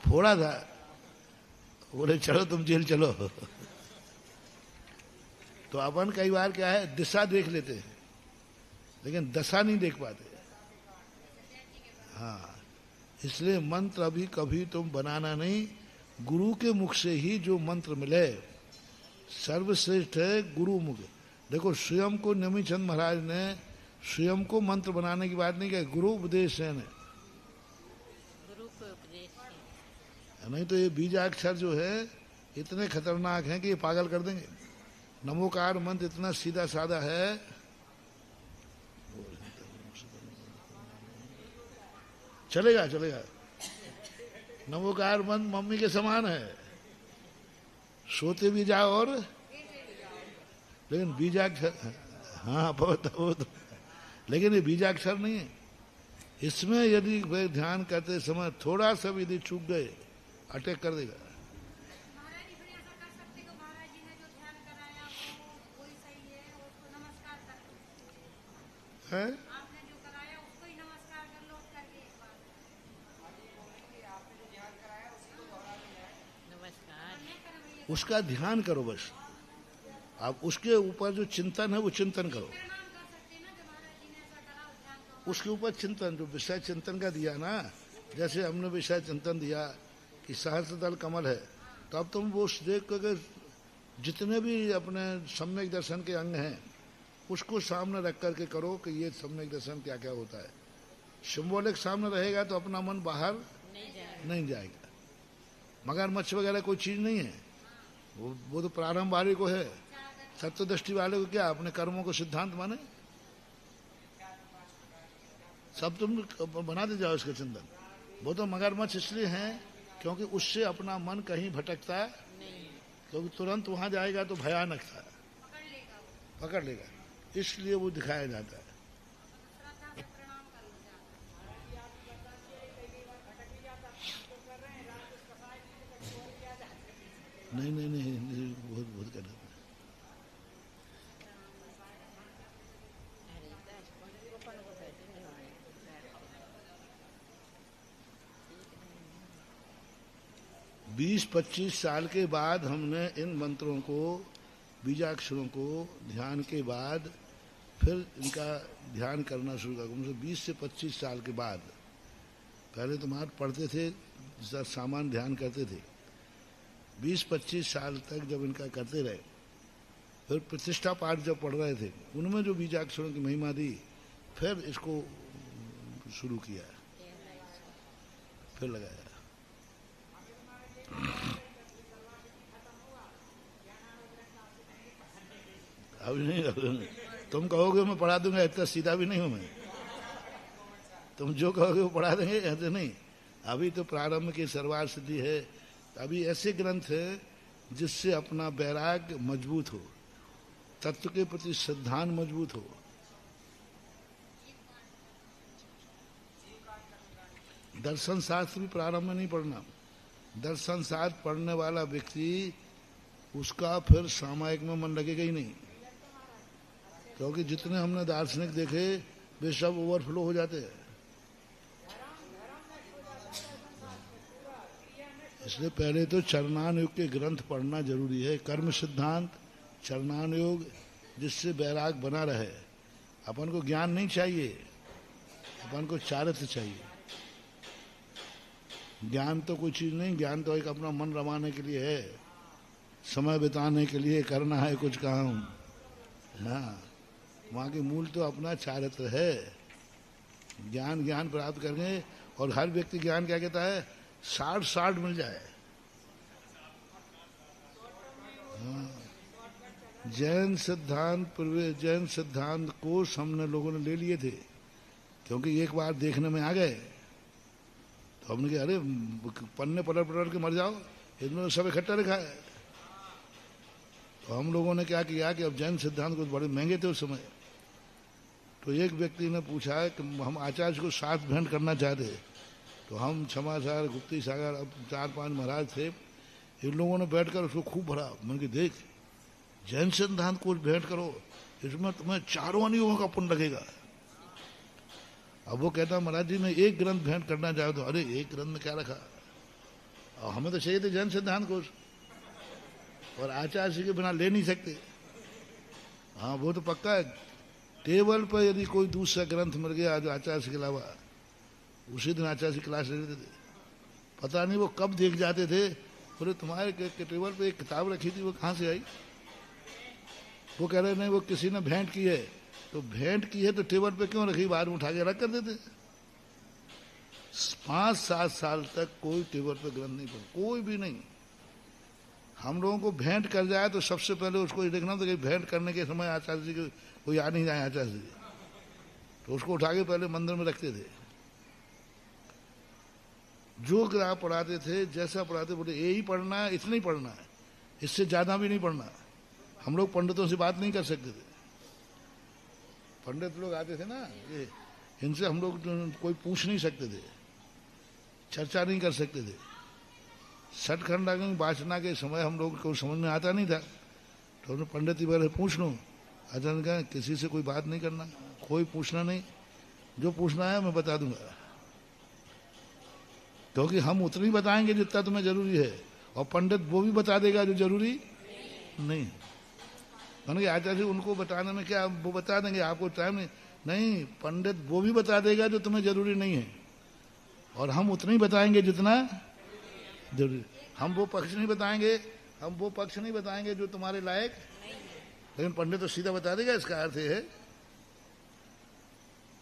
फोड़ा था। बोले चलो तुम जेल चलो। तो अपन कई बार क्या है, दिशा देख लेते हैं लेकिन दशा नहीं देख पाते। हाँ, इसलिए मंत्र अभी कभी तुम बनाना नहीं, गुरु के मुख से ही जो मंत्र मिले सर्वश्रेष्ठ है गुरु मुख। देखो स्वयं को नमीचंद महाराज ने स्वयं को मंत्र बनाने की बात नहीं कही, गुरु उपदेश है। गुरु को उपदेश है। नहीं तो ये बीजाक्षर जो है इतने खतरनाक हैं कि ये पागल कर देंगे। नमोकार मंत्र इतना सीधा साधा है, चलेगा चलेगा। नमोकार मंत्र मम्मी के समान है, सोते भी जाओ और लेकिन बीजाक्षर, हाँ वो तो लेकिन ये बीजाक्षर नहीं है। इसमें यदि वे ध्यान करते समय थोड़ा सा भी यदि चूक गए अटैक कर देगा। महाराज जी फिर ऐसा कर सकते हो, महाराज जी ने जो ध्यान कराया वो वही सही है, उसको नमस्कार कर लो। है आपने जो कराया उसको ही नमस्कार कर लो करके एक बार। नमस्कार। उसका ध्यान करो बस, आप उसके ऊपर जो चिंतन है वो चिंतन करो, प्रणाम कर सकते हैं ना कि महाराज जी ने ऐसा करा, उस ध्यान को उसके ऊपर चिंतन, जो विषय चिंतन का दिया ना, जैसे हमने विषय चिंतन दिया कि सहस्त्रदल कमल है, तो अब तुम वो देख कर जितने भी अपने सम्यक दर्शन के अंग हैं उसको सामने रख करके करो कि ये सम्यक दर्शन क्या क्या होता है। सिंबॉलिक सामने रहेगा तो अपना मन बाहर नहीं जाएगा। मगरमच्छ वगैरह कोई चीज नहीं है, वो तो प्रारंभ वाले को है, सत्य दृष्टि वाले को क्या अपने कर्मों को सिद्धांत माने, सब तुम बनाते जाओ इसके चिंतन। वो तो मगरमच्छ इसलिए हैं क्योंकि उससे अपना मन कहीं भटकता नहीं, क्योंकि तुरंत वहां जाएगा तो भयानक था, पकड़ लेगा, इसलिए वो दिखाया जाता है। श्रद्धा से प्रणाम कर लो जाकर। नहीं नहीं नहीं, नहीं बहुत बहुत कर देता है। हरिदास गोपाल को कहते हैं। 20-25 साल के बाद हमने इन मंत्रों को, बीजाक्षरों को ध्यान के बाद फिर इनका ध्यान करना शुरू किया। मुझे 20 से 25 साल के बाद, पहले तो मार पढ़ते थे, सामान्य ध्यान करते थे। 20-25 साल तक जब इनका करते रहे, फिर प्रतिष्ठा पाठ जब पढ़ रहे थे उनमें जो बीजाक्षरों की महिमा दी, फिर इसको शुरू किया, फिर लगाया। अभी नहीं, तुम कहोगे मैं पढ़ा दूंगा, इतना सीधा भी नहीं हूं मैं। तुम जो कहोगे वो पढ़ा देंगे, ऐसे नहीं। अभी तो प्रारंभ की सर्वार सिद्धि है, अभी ऐसे ग्रंथ है जिससे अपना वैराग्य मजबूत हो, तत्व के प्रति श्रद्धान मजबूत हो। दर्शन शास्त्र भी प्रारंभ में नहीं पढ़ना। दर्शन शास्त्र पढ़ने वाला व्यक्ति, उसका फिर सामायिक में मन लगेगा ही नहीं, क्योंकि जितने हमने दार्शनिक देखे वे सब ओवरफ्लो हो जाते हैं। इसलिए पहले तो चरणान योग के ग्रंथ पढ़ना जरूरी है, कर्म सिद्धांत, चरणान योग, जिससे वैराग बना रहे। अपन को ज्ञान नहीं चाहिए, अपन को चारित्र चाहिए। ज्ञान तो कोई चीज नहीं, ज्ञान तो एक अपना मन रमाने के लिए है, समय बिताने के लिए करना है कुछ काम। हाँ, वहाँ के मूल तो अपना चारित्र है। ज्ञान प्राप्त करेंगे, और हर व्यक्ति ज्ञान क्या कहता है, 60 मिल जाए। हाँ, जैन सिद्धांत कोष हमने लोगों ने ले लिए थे क्योंकि एक बार देखने में आ गए तो हमने कहा अरे पन्ने पलट पलट के मर जाओ, इन्होंने सब इकट्ठा रखा है। तो हम लोगों ने क्या किया कि अब जैन सिद्धांत कुछ बड़े महंगे थे उस समय, तो एक व्यक्ति ने पूछा कि हम आचार्य को साथ भेंट करना चाहते। तो हम क्षमा सागर, गुप्ती सागर, अब 4-5 महाराज थे, इन लोगों ने बैठकर उसको खूब भरा। मैंने कहा देख, जैन सिद्धांत को भेंट करो, इसमें तुम्हें 4 अनियों का पुण्य लगेगा। अब वो कहता महाराज जी मैं एक ग्रंथ भेंट करना चाहता हूँ। अरे एक ग्रंथ में क्या रखा, और हमें तो चाहिए थे जैन सिद्धांत कोश, और आचार्य के बिना ले नहीं सकते। हाँ वो तो पक्का है, टेबल पर यदि कोई दूसरा ग्रंथ मिल गया जो आचार्य के अलावा, उसी दिन आचार्य क्लास ले लेते थे। पता नहीं वो कब देख जाते थे, बोले तुम्हारे टेबल पे एक किताब रखी थी, वो कहाँ से आई? वो कह रहे नहीं वो किसी ने भेंट की है। तो भेंट की है तो टेबल पे क्यों रखी, बाद में उठा के रख कर देते। 5-7 साल तक कोई टेबल पे ग्रंथ नहीं पढ़ा, कोई भी नहीं। हम लोगों को भेंट कर जाए तो सबसे पहले उसको ये देखना था कि भेंट करने के समय आचार्य जी को कोई आ नहीं जाए आचार्य जी, तो उसको उठा के पहले मंदिर में रखते थे। जो ग्राह पढ़ाते थे, जैसा पढ़ाते, बोले यही पढ़ना है, इतना ही पढ़ना है, इससे ज्यादा भी नहीं पढ़ना। हम लोग पंडितों से बात नहीं कर सकते थे। पंडित लोग आते थे ना, ये इनसे हम लोग कोई पूछ नहीं सकते थे, चर्चा नहीं कर सकते थे। सटखंडा की वाचना के समय हम लोग को समझ में आता नहीं था, तो हमने पंडित जी बोले पूछ लो। आचार्य ने कहा किसी से कोई बात नहीं करना, कोई पूछना नहीं, जो पूछना है मैं बता दूंगा, क्योंकि हम उतना ही बताएंगे जितना तुम्हें जरूरी है, और पंडित वो भी बता देगा जो जरूरी नहीं। मैंने कहा आचार्य उनको बताने में क्या, वो बता देंगे, आपको टाइम नहीं, पंडित वो भी बता देगा जो तुम्हें जरूरी नहीं है, और हम उतना ही बताएंगे जितना जरूरी। हम वो पक्ष नहीं बताएंगे जो तुम्हारे लायक, लेकिन पंडित तो सीधा बता देगा इसका अर्थ है,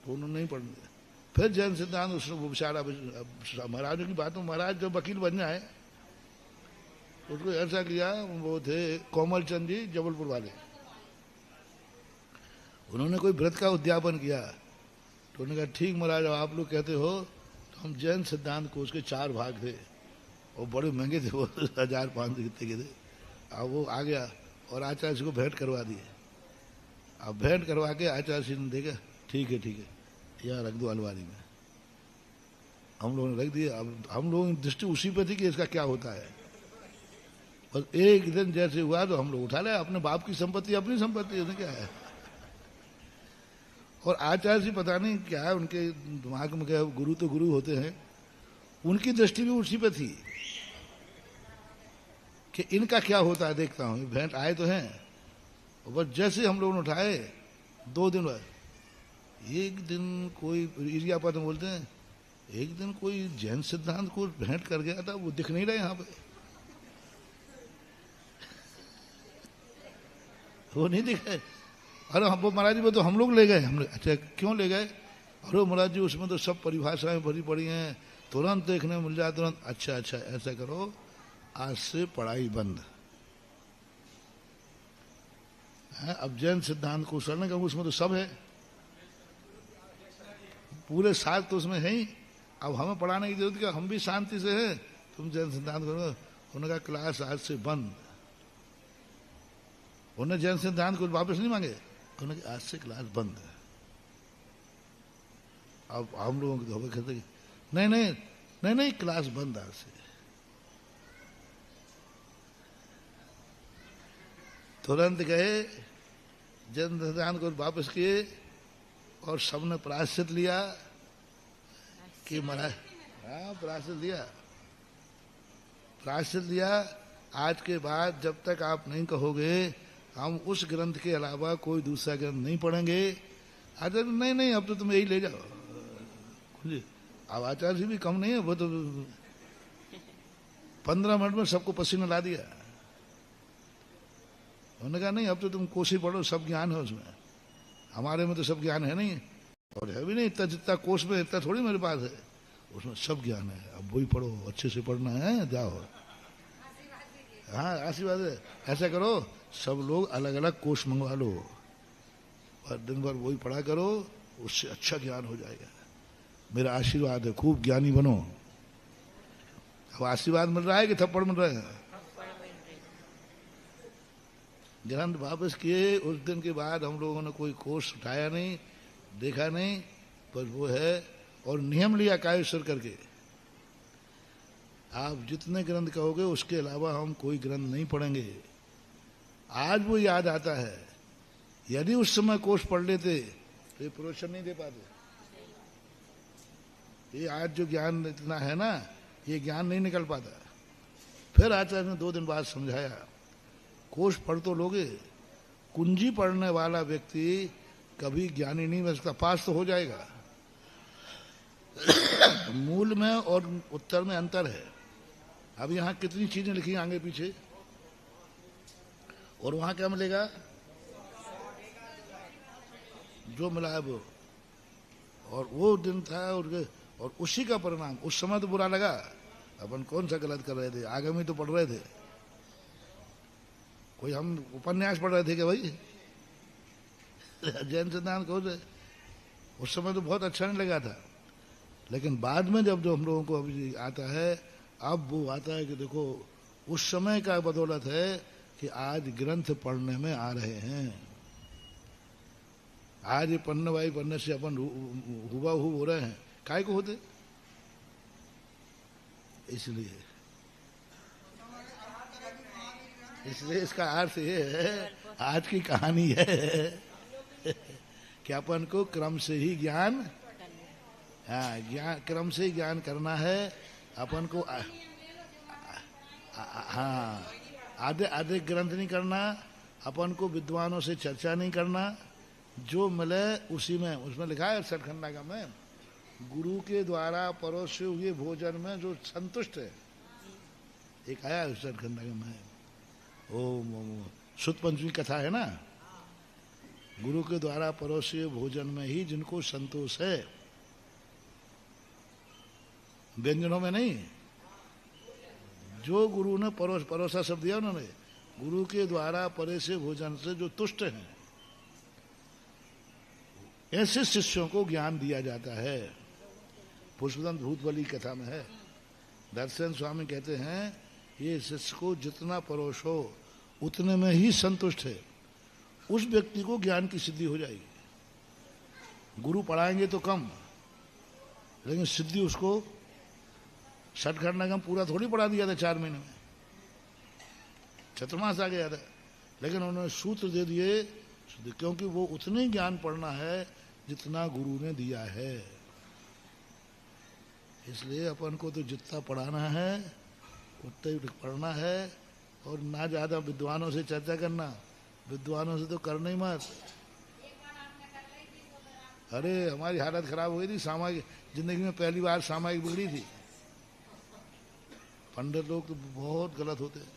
तो उन्होंने नहीं पढ़ने दिया। फिर जैन सिद्धांत उसने वो बेचारा महाराजों की बात में, महाराज जब वकील बन जाए उसको ऐसा किया, वो थे कोमल चंद जी जबलपुर वाले, उन्होंने कोई व्रत का उद्यापन किया, तो उन्होंने कहा ठीक महाराज आप लोग कहते हो, तो हम जैन सिद्धांत को उसके 4 भाग थे, वो बड़े महंगे थे, वो 1000-500 कितने के थे। अब वो आ गया और आचार्य को भेंट करवा दिए। अब भेंट करवा के आचार्य ने देखा ठीक है यहाँ रख दो अलमारी में। हम लोगों ने रख दिया। अब हम लोगों की दृष्टि उसी पे थी कि इसका क्या होता है, और एक दिन जैसे हुआ तो हम लोग उठा लिया, अपने बाप की संपत्ति अपनी संपत्ति, उसने क्या है। और आचार्य जी पता नहीं क्या है उनके दिमाग में, क्या गुरु तो गुरु होते हैं, उनकी दृष्टि भी उसी पे थी कि इनका क्या होता है देखता हूं। भेंट आए तो हैं, और बस जैसे हम लोगों ने उठाए 2 दिन बाद, एक दिन कोई इरियापद में बोलते हैं, एक दिन कोई जैन सिद्धांत को भेंट कर गया था, वो दिख नहीं रहे यहाँ पे, वो नहीं दिखे। अरे वो महाराज जी वो तो हम लोग ले गए। हमने अच्छा क्यों ले गए? अरे महाराज जी उसमें तो सब परिभाषाएं भरी पड़ी हैं, तुरंत देखने मिल जाए तुरंत। अच्छा ऐसा करो, आज से पढ़ाई बंद है। अब जैन सिद्धांत को सरने का उसमें तो सब है, पूरे साल तो उसमें है ही। अब हमें पढ़ाने की जरूरत क्या, हम भी शांति से हैं, तुम जैन सिद्धांत करो। उन्होंने कहा क्लास आज से बंद। उन्होंने जैन सिद्धांत को वापस नहीं मांगे, उन्होंने कहा आज से क्लास बंद है। अब हम लोगों को धोखे कहते नहीं क्लास बंद आज से। तुरंत गए जैन सिद्धांत को वापस किए, और सबने प्रायश्चित लिया कि महाराज, हाँ प्रायश्चित लिया। आज के बाद जब तक आप नहीं कहोगे हम उस ग्रंथ के अलावा कोई दूसरा ग्रंथ नहीं पढ़ेंगे। आचार्य नहीं अब तो तुम यही ले जाओ। अब आचार्य जी भी कम नहीं है, वो तो 15 मिनट में सबको पसीना ला दिया। उन्होंने कहा नहीं अब तो तुम कोसी पढ़ो, सब ज्ञान है उसमें, हमारे में तो सब ज्ञान है नहीं, और है भी नहीं इतना, जितना कोष में इतना थोड़ी मेरे पास है, उसमें सब ज्ञान है। अब वही पढ़ो, अच्छे से पढ़ना है, जाओ। हाँ आशीर्वाद है। ऐसा करो सब लोग अलग अलग कोष मंगवा लो, और दिन भर वही पढ़ा करो, उससे अच्छा ज्ञान हो जाएगा। मेरा आशीर्वाद है, खूब ज्ञानी बनो। अब आशीर्वाद मिल रहा है कि थप्पड़ मिल रहे हैं? ग्रंथ वापस किए, उस दिन के बाद हम लोगों ने कोई कोर्स उठाया नहीं, देखा नहीं, पर वो है। और नियम लिया कायेश्वर करके, आप जितने ग्रंथ कहोगे उसके अलावा हम कोई ग्रंथ नहीं पढ़ेंगे। आज वो याद आता है, यदि उस समय कोर्स पढ़ लेते तो ये प्रोत्साहन नहीं दे पाते। ये आज जो ज्ञान इतना है ना, ये ज्ञान नहीं निकल पाता। फिर आचार्य ने 2 दिन बाद समझाया, कोश पढ़ तो लोगे, कुंजी पढ़ने वाला व्यक्ति कभी ज्ञानी नहीं बन सकता। पास तो हो जाएगा, मूल में और उत्तर में अंतर है। अब यहाँ कितनी चीजें लिखी आगे पीछे, और वहां क्या मिलेगा? जो मिला है वो। और वो दिन था, और उसी का परिणाम। उस समय तो बुरा लगा, अपन कौन सा गलत कर रहे थे, आगे में तो पढ़ रहे थे। कोई हम उपन्यास पढ़ रहे थे कि भाई जैन सिद्धांत कौन से? उस समय तो बहुत अच्छा नहीं लगा था, लेकिन बाद में जब जो हम लोगों को अभी आता है, अब वो आता है कि देखो उस समय का बदौलत है कि आज ग्रंथ पढ़ने में आ रहे हैं। आज ये पढ़ने से अपन हुआ हो रहे हैं, काय को होते? इसलिए इसका अर्थ ये है, आज की कहानी है कि अपन को क्रम से ही ज्ञान, ज्ञान क्रम से ही ज्ञान करना है अपन को। हाँ, आधे आधे ग्रंथ नहीं करना, अपन को विद्वानों से चर्चा नहीं करना, जो मिले उसी में। उसमें लिखा है सठखंडा में, गुरु के द्वारा परोसे हुए भोजन में जो संतुष्ट है। एक आया सठखंडा में, ओ सुत पंचमी कथा है ना, गुरु के द्वारा परोसे हुए भोजन में ही जिनको संतोष है, व्यंजनों में नहीं। जो गुरु ने परोसा शब्द दिया उन्होंने, गुरु के द्वारा परोसे भोजन से जो तुष्ट हैं, ऐसे शिष्यों को ज्ञान दिया जाता है। पुष्पदंत भूतबली कथा में है, दर्शन स्वामी कहते हैं ये शिष्य को जितना परोसो उतने में ही संतुष्ट है, उस व्यक्ति को ज्ञान की सिद्धि हो जाएगी। गुरु पढ़ाएंगे तो कम, लेकिन सिद्धि उसको सठखंडा पूरा थोड़ी पढ़ा दिया था 4 महीने में, चतुर्मास आ गया था, लेकिन उन्होंने सूत्र दे दिए, क्योंकि वो उतने ज्ञान पढ़ना है जितना गुरु ने दिया है। इसलिए अपन को तो जितना पढ़ाना है उतना ही पढ़ना है, और ना ज्यादा विद्वानों से चर्चा करना। विद्वानों से तो करना ही मत। अरे हमारी हालत खराब हो गई थी, सामाजिक जिंदगी में पहली बार सामाजिक बिगड़ी थी। पंडित लोग तो बहुत गलत होते हैं,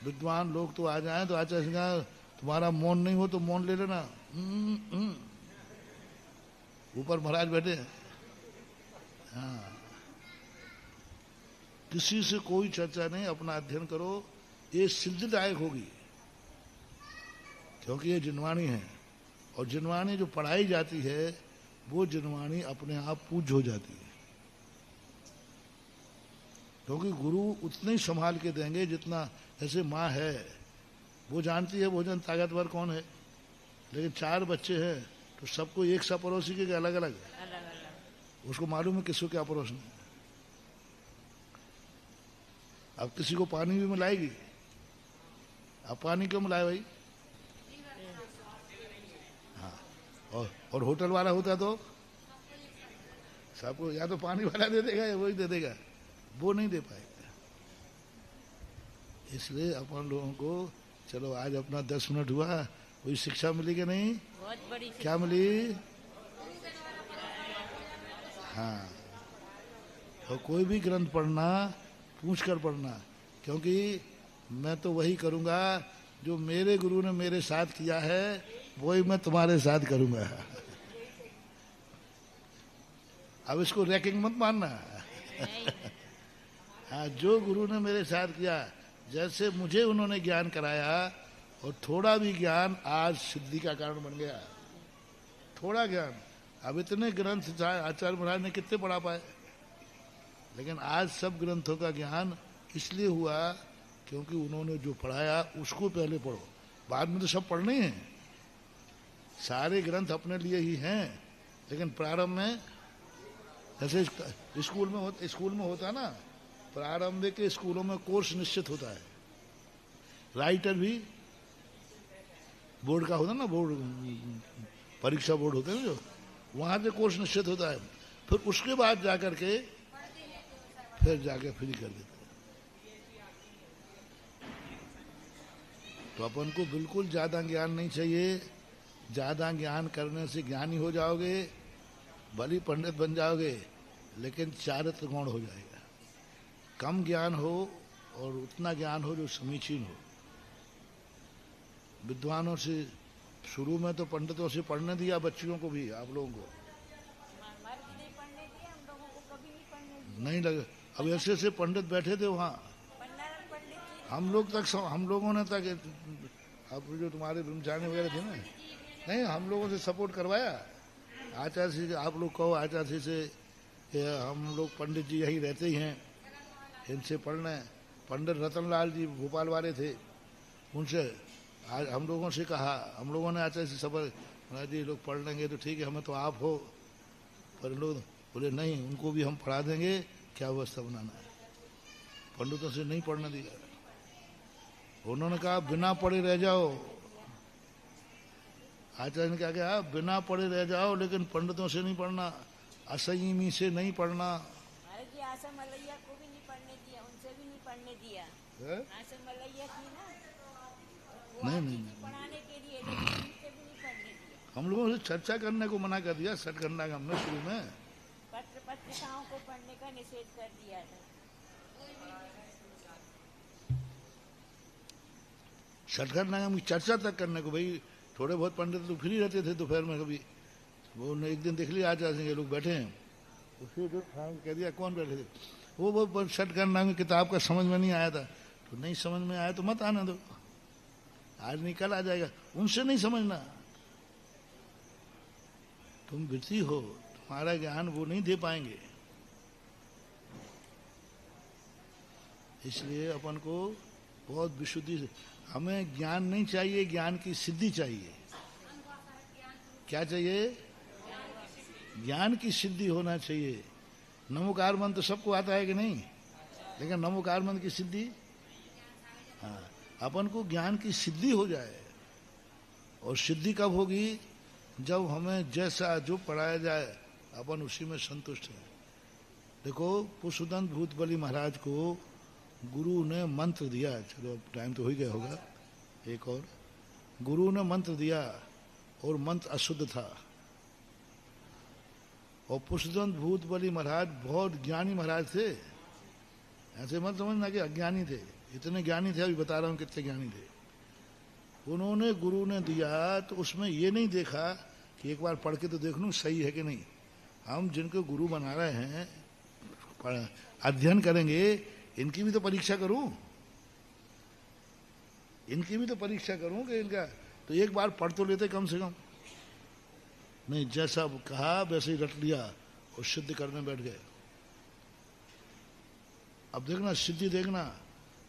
विद्वान लोग तो आ जाए तो आचार्य सिंह तुम्हारा मौन नहीं हो तो मौन ले लेना। ऊपर महाराज बैठे हैं। हाँ, किसी से कोई चर्चा नहीं, अपना अध्ययन करो, ये सिद्धिदायक होगी। क्योंकि ये जिनवाणी है, और जिनवाणी जो पढ़ाई जाती है वो जिनवाणी अपने आप पूज्य हो जाती है। क्योंकि गुरु उतने ही संभाल के देंगे जितना, जैसे माँ है वो जानती है भोजन ताकतवर कौन है, लेकिन 4 बच्चे हैं तो सबको एक सा परोसी के अलग अलग, उसको मालूम है किसको क्या परोसना है। अब किसी को पानी भी मिलाएगी, अब पानी क्यों मिलाए भाई? हाँ, और होटल वाला होता तो सबको या तो पानी वाला दे देगा या वही दे देगा, वो नहीं दे पाएगा। इसलिए अपन लोगों को, चलो आज अपना 10 मिनट हुआ, कोई शिक्षा मिली कि नहीं? बहुत बड़ी क्या मिली? हाँ, और कोई भी ग्रंथ पढ़ना पूछ कर पढ़ना, क्योंकि मैं तो वही करूंगा जो मेरे गुरु ने मेरे साथ किया है, वही मैं तुम्हारे साथ करूंगा। अब इसको रैंकिंग मत मानना। हाँ, जो गुरु ने मेरे साथ किया, जैसे मुझे उन्होंने ज्ञान कराया, और थोड़ा भी ज्ञान आज सिद्धि का कारण बन गया। थोड़ा ज्ञान, अब इतने ग्रंथ आचार्य महाराज ने कितने पढ़ा पाए, लेकिन आज सब ग्रंथों का ज्ञान इसलिए हुआ क्योंकि उन्होंने जो पढ़ाया उसको पहले पढ़ो, बाद में तो सब पढ़ने ही हैं। सारे ग्रंथ अपने लिए ही हैं, लेकिन प्रारंभ में जैसे स्कूल में होता ना, प्रारंभ के स्कूलों में कोर्स निश्चित होता है। राइटर भी बोर्ड का होता है ना, बोर्ड परीक्षा बोर्ड होते हैं जो, वहां से कोर्स निश्चित होता है, फिर उसके बाद जाकर के फिर जाके फ्री कर देते हैं। तो अपन को बिल्कुल ज्यादा ज्ञान नहीं चाहिए। ज्यादा ज्ञान करने से ज्ञानी हो जाओगे, भली पंडित बन जाओगे, लेकिन चारित्र गौण हो जाएगा। कम ज्ञान हो और उतना ज्ञान हो जो समीचीन हो। विद्वानों से शुरू में तो पंडितों से पढ़ने दिया, बच्चियों को भी, आप लोगों को मर्द नहीं पढ़ने दिया, हम लोगों को कभी नहीं पढ़ने दिया। नहीं लगे। अब ऐसे ऐसे पंडित बैठे थे वहाँ, पन्नारायण पंडित जी हम लोगों ने तक, अब जो तुम्हारे ब्रह्मचारी वगैरह थे ना, नहीं, हम लोगों से सपोर्ट करवाया। आचार्य से आप लोग कहो, आचार्य से हम लोग पंडित जी यहीं रहते ही हैं, इनसे पढ़ना है। पंडित रतनलाल जी भोपाल वाले थे, उनसे आज हम लोगों से कहा, हम लोगों ने आचार्य से सबर, महाराज जी लोग पढ़ लेंगे तो ठीक है, हमें तो आप हो, पर लोग बोले नहीं, उनको भी हम पढ़ा देंगे, क्या व्यवस्था बनाना है। पंडितों से नहीं पढ़ने दिया। उन्होंने कहा बिना पढ़े रह जाओ। आचार्य ने क्या कहा, बिना पढ़े रह जाओ, लेकिन पंडितों से नहीं पढ़ना, असंयमी से नहीं पढ़ना। महाराज जी आसम मलैया को भी नहीं पढ़ने दिया, उनसे भी नहीं पढ़ने दिया। है? आसम मलैया थी ना, नहीं नहीं, पढ़ाने के लिए, लेकिन उनसे भी नहीं पढ़ने दिया। हम लोगों से चर्चा करने को मना कर दिया, सट करना का हमने शुरू में। पत्रिकाओं को पढ़ने का निषेध कर दिया था। सटखंड की चर्चा तक करने को, भाई थोड़े बहुत पंडित तो फ्री रहते थे दोपहर में, कभी वो एक दिन देख लिया आचार्य सिंह लोग बैठे हैं, उसी कह दिया कौन बैठे थे, वो सटखंड की किताब का समझ में नहीं आया था, तो नहीं समझ में आया तो मत आने दो, आज नहीं कल आ जाएगा। उनसे नहीं समझना, तुम विधि हो, तुम्हारा ज्ञान वो नहीं दे पाएंगे। इसलिए अपन को बहुत विशुद्धि से, हमें ज्ञान नहीं चाहिए, ज्ञान की सिद्धि चाहिए। क्या चाहिए? ज्ञान की सिद्धि होना चाहिए। नमोकार मंत्र सबको आता है कि नहीं, लेकिन नमोकार मंत्र की सिद्धि, हाँ, अपन को ज्ञान की सिद्धि हो जाए। और सिद्धि कब होगी? जब हमें जैसा जो पढ़ाया जाए अपन उसी में संतुष्ट है। देखो, पुष्पदंत भूतबली महाराज को गुरु ने मंत्र दिया, चलो अब टाइम तो हो ही गया होगा, एक और, गुरु ने मंत्र दिया और मंत्र अशुद्ध था। और पुष्पदंत भूतबली महाराज बहुत ज्ञानी महाराज थे, ऐसे मत समझना कि अज्ञानी थे, इतने ज्ञानी थे, अभी बता रहा हूं कितने ज्ञानी थे। उन्होंने, गुरु ने दिया तो उसमें ये नहीं देखा कि एक बार पढ़ के तो देख लूं सही है कि नहीं। हम जिनको गुरु बना रहे हैं, अध्ययन करेंगे, इनकी भी तो परीक्षा करूं, इनकी भी तो परीक्षा करूं कि इनका, तो एक बार पढ़ तो लेते कम से कम। नहीं, जैसा कहा वैसे ही रट लिया और सिद्ध करने बैठ गए। अब देखना, सिद्धि देखना,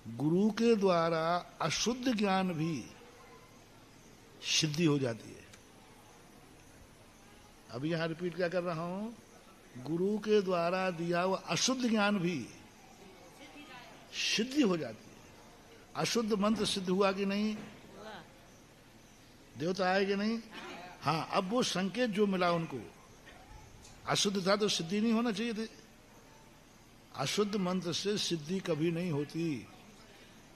गुरु के द्वारा अशुद्ध ज्ञान भी सिद्धि हो जाती है। अभी यहां रिपीट क्या कर रहा हूं, गुरु के द्वारा दिया हुआ अशुद्ध ज्ञान भी सिद्धि हो जाती है। अशुद्ध मंत्र सिद्ध हुआ कि नहीं? देवता आए कि नहीं? हाँ, अब वो संकेत जो मिला उनको, अशुद्ध था तो सिद्धि नहीं होना चाहिए थे। अशुद्ध मंत्र से सिद्धि कभी नहीं होती,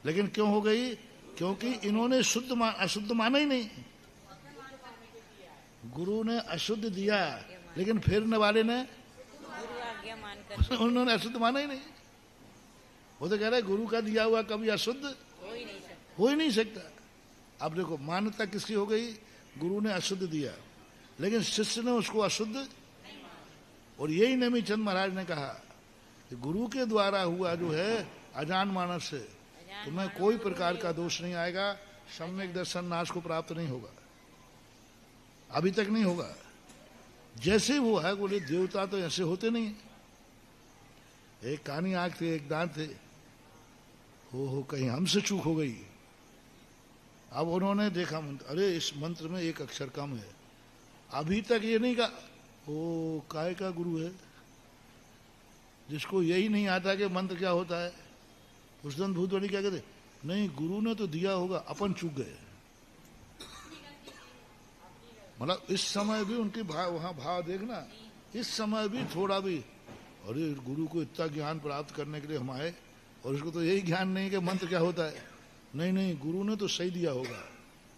लेकिन क्यों हो गई? क्योंकि इन्होंने अशुद्ध माना ही नहीं। गुरु ने अशुद्ध दिया, लेकिन फेरने वाले ने गुरु आज्ञा मानकर उन्होंने अशुद्ध माना ही नहीं। वो तो कह रहे गुरु का दिया हुआ कभी अशुद्ध हो ही नहीं सकता। अब देखो, मान्यता किसकी हो गई? गुरु ने अशुद्ध दिया, लेकिन शिष्य ने उसको अशुद्ध, और यही नेमिचंद महाराज ने कहा कि गुरु के द्वारा हुआ जो है अजान मानस से तुम्हें कोई प्रकार का दोष नहीं आएगा, सम्यक दर्शन नाश को प्राप्त नहीं होगा, अभी तक नहीं होगा। जैसे वो है, बोले देवता तो ऐसे होते नहीं। एक कानी आंख थे, एक दांत थे, हो कहीं हमसे चूक हो गई। अब उन्होंने देखा मंत्र, अरे इस मंत्र में एक अक्षर कम है। अभी तक ये नहीं कहा वो काय का गुरु है, जिसको यही नहीं आता कि मंत्र क्या होता है। उस दिन भूतवाणी क्या कहते, नहीं गुरु ने तो दिया होगा, अपन चूक गए। मतलब इस समय भी उनके भाव, वहां भाव देखना, इस समय भी थोड़ा भी, अरे गुरु को इतना ज्ञान प्राप्त करने के लिए हम आए और उसको तो यही ज्ञान नहीं कि मंत्र क्या होता है। नहीं नहीं, गुरु ने तो सही दिया होगा,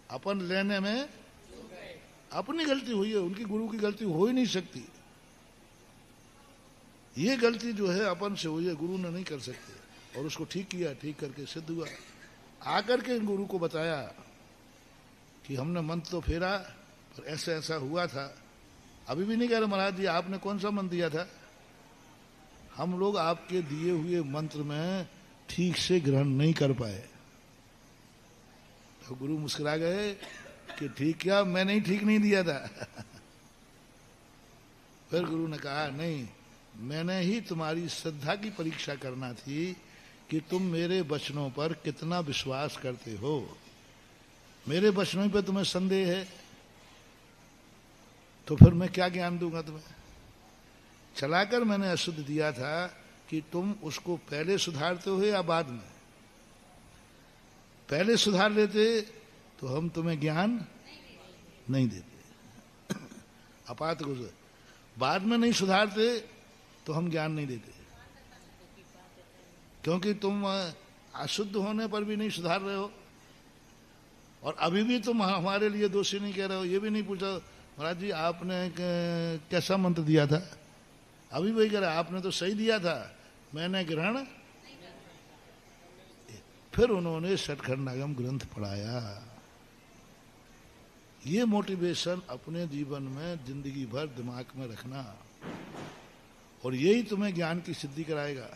अपन लेने में अपनी गलती हुई है, उनकी गुरु की गलती हो ही नहीं सकती। ये गलती जो है अपन से हुई है, गुरु ने नहीं कर सकते। और उसको ठीक किया, ठीक करके सिद्ध हुआ। आकर के गुरु को बताया कि हमने मंत्र तो फेरा पर ऐसा ऐसा हुआ था। अभी भी नहीं कह रहे महाराज जी आपने कौन सा मंत्र दिया था, हम लोग आपके दिए हुए मंत्र में ठीक से ग्रहण नहीं कर पाए। तो गुरु मुस्कुरा गए कि ठीक क्या, मैंने ही ठीक नहीं दिया था। फिर गुरु ने कहा नहीं, मैंने ही तुम्हारी श्रद्धा की परीक्षा करना थी कि तुम मेरे वचनों पर कितना विश्वास करते हो। मेरे वचनों पर तुम्हें संदेह है तो फिर मैं क्या ज्ञान दूंगा तुम्हें। चलाकर मैंने अशुद्ध दिया था कि तुम उसको पहले सुधारते हो या बाद में। पहले सुधार लेते तो हम तुम्हें ज्ञान नहीं देते, अपात गुजर। बाद में नहीं सुधारते तो हम ज्ञान नहीं देते, क्योंकि तुम अशुद्ध होने पर भी नहीं सुधार रहे हो और अभी भी तुम हमारे लिए दोषी नहीं कह रहे हो। ये भी नहीं पूछा महाराज जी आपने कैसा मंत्र दिया था, अभी वही कह रहा आपने तो सही दिया था, मैंने ग्रहण। फिर उन्होंने षटखंडागम ग्रंथ पढ़ाया। ये मोटिवेशन अपने जीवन में जिंदगी भर दिमाग में रखना और यही तुम्हें ज्ञान की सिद्धि कराएगा।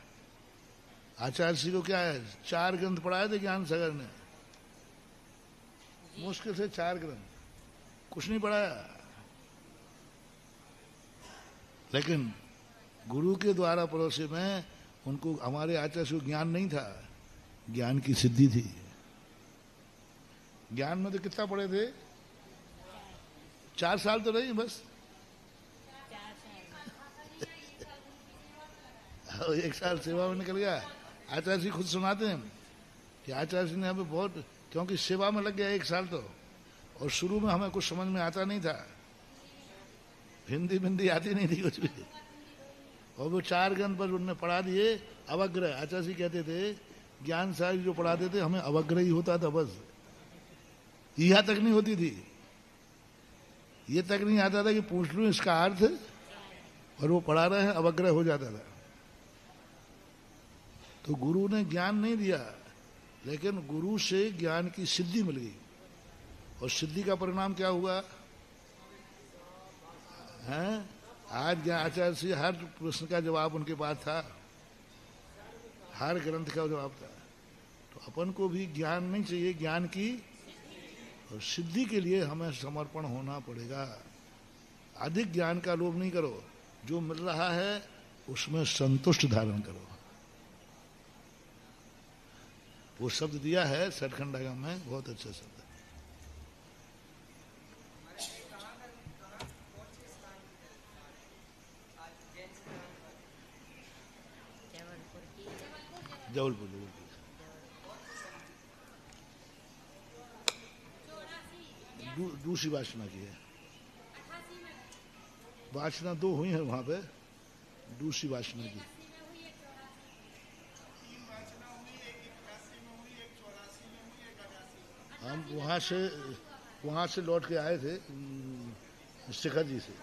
आचार्य जी को क्या है, 4 ग्रंथ पढ़ाए थे ज्ञान सागर ने, मुश्किल से 4 ग्रंथ, कुछ नहीं पढ़ाया। लेकिन गुरु के द्वारा पड़ोसी में उनको, हमारे आचार्य को ज्ञान नहीं था, ज्ञान की सिद्धि थी। ज्ञान में तो कितना पढ़े थे, 4 साल तो नहीं बस। 1 साल सेवा में निकल गया। आचार्य जी खुद सुनाते हैं कि आचार्य जी ने हमें बहुत, क्योंकि सेवा में लग गया 1 साल तो, और शुरू में हमें कुछ समझ में आता नहीं था, हिंदी आती नहीं थी कुछ भी, और वो 4 ग्रंथ पर उन्होंने पढ़ा दिए। अवग्रह, आचार्य जी कहते थे ज्ञान साहब जो पढ़ाते थे हमें अवग्रह ही होता था, बस यह तक नहीं होती थी, ये तक नहीं आता था कि पूछ लूं इसका अर्थ, और वो पढ़ा रहे हैं अवग्रह हो जाता था। तो गुरु ने ज्ञान नहीं दिया, लेकिन गुरु से ज्ञान की सिद्धि मिल गई। और सिद्धि का परिणाम क्या हुआ है, आज आचार्य से हर प्रश्न का जवाब उनके पास था, हर ग्रंथ का जवाब था। तो अपन को भी ज्ञान नहीं चाहिए, ज्ञान की और सिद्धि के लिए हमें समर्पण होना पड़ेगा। अधिक ज्ञान का लोभ नहीं करो, जो मिल रहा है उसमें संतुष्ट धारण करो। वो शब्द दिया है षटखंडागम में, बहुत अच्छा शब्द है। जबलपुर दूसरी वासना की है, वासना 2 हुई है वहां पे, दूसरी वासना की। हम वहां से लौट के आए थे शिखर जी से।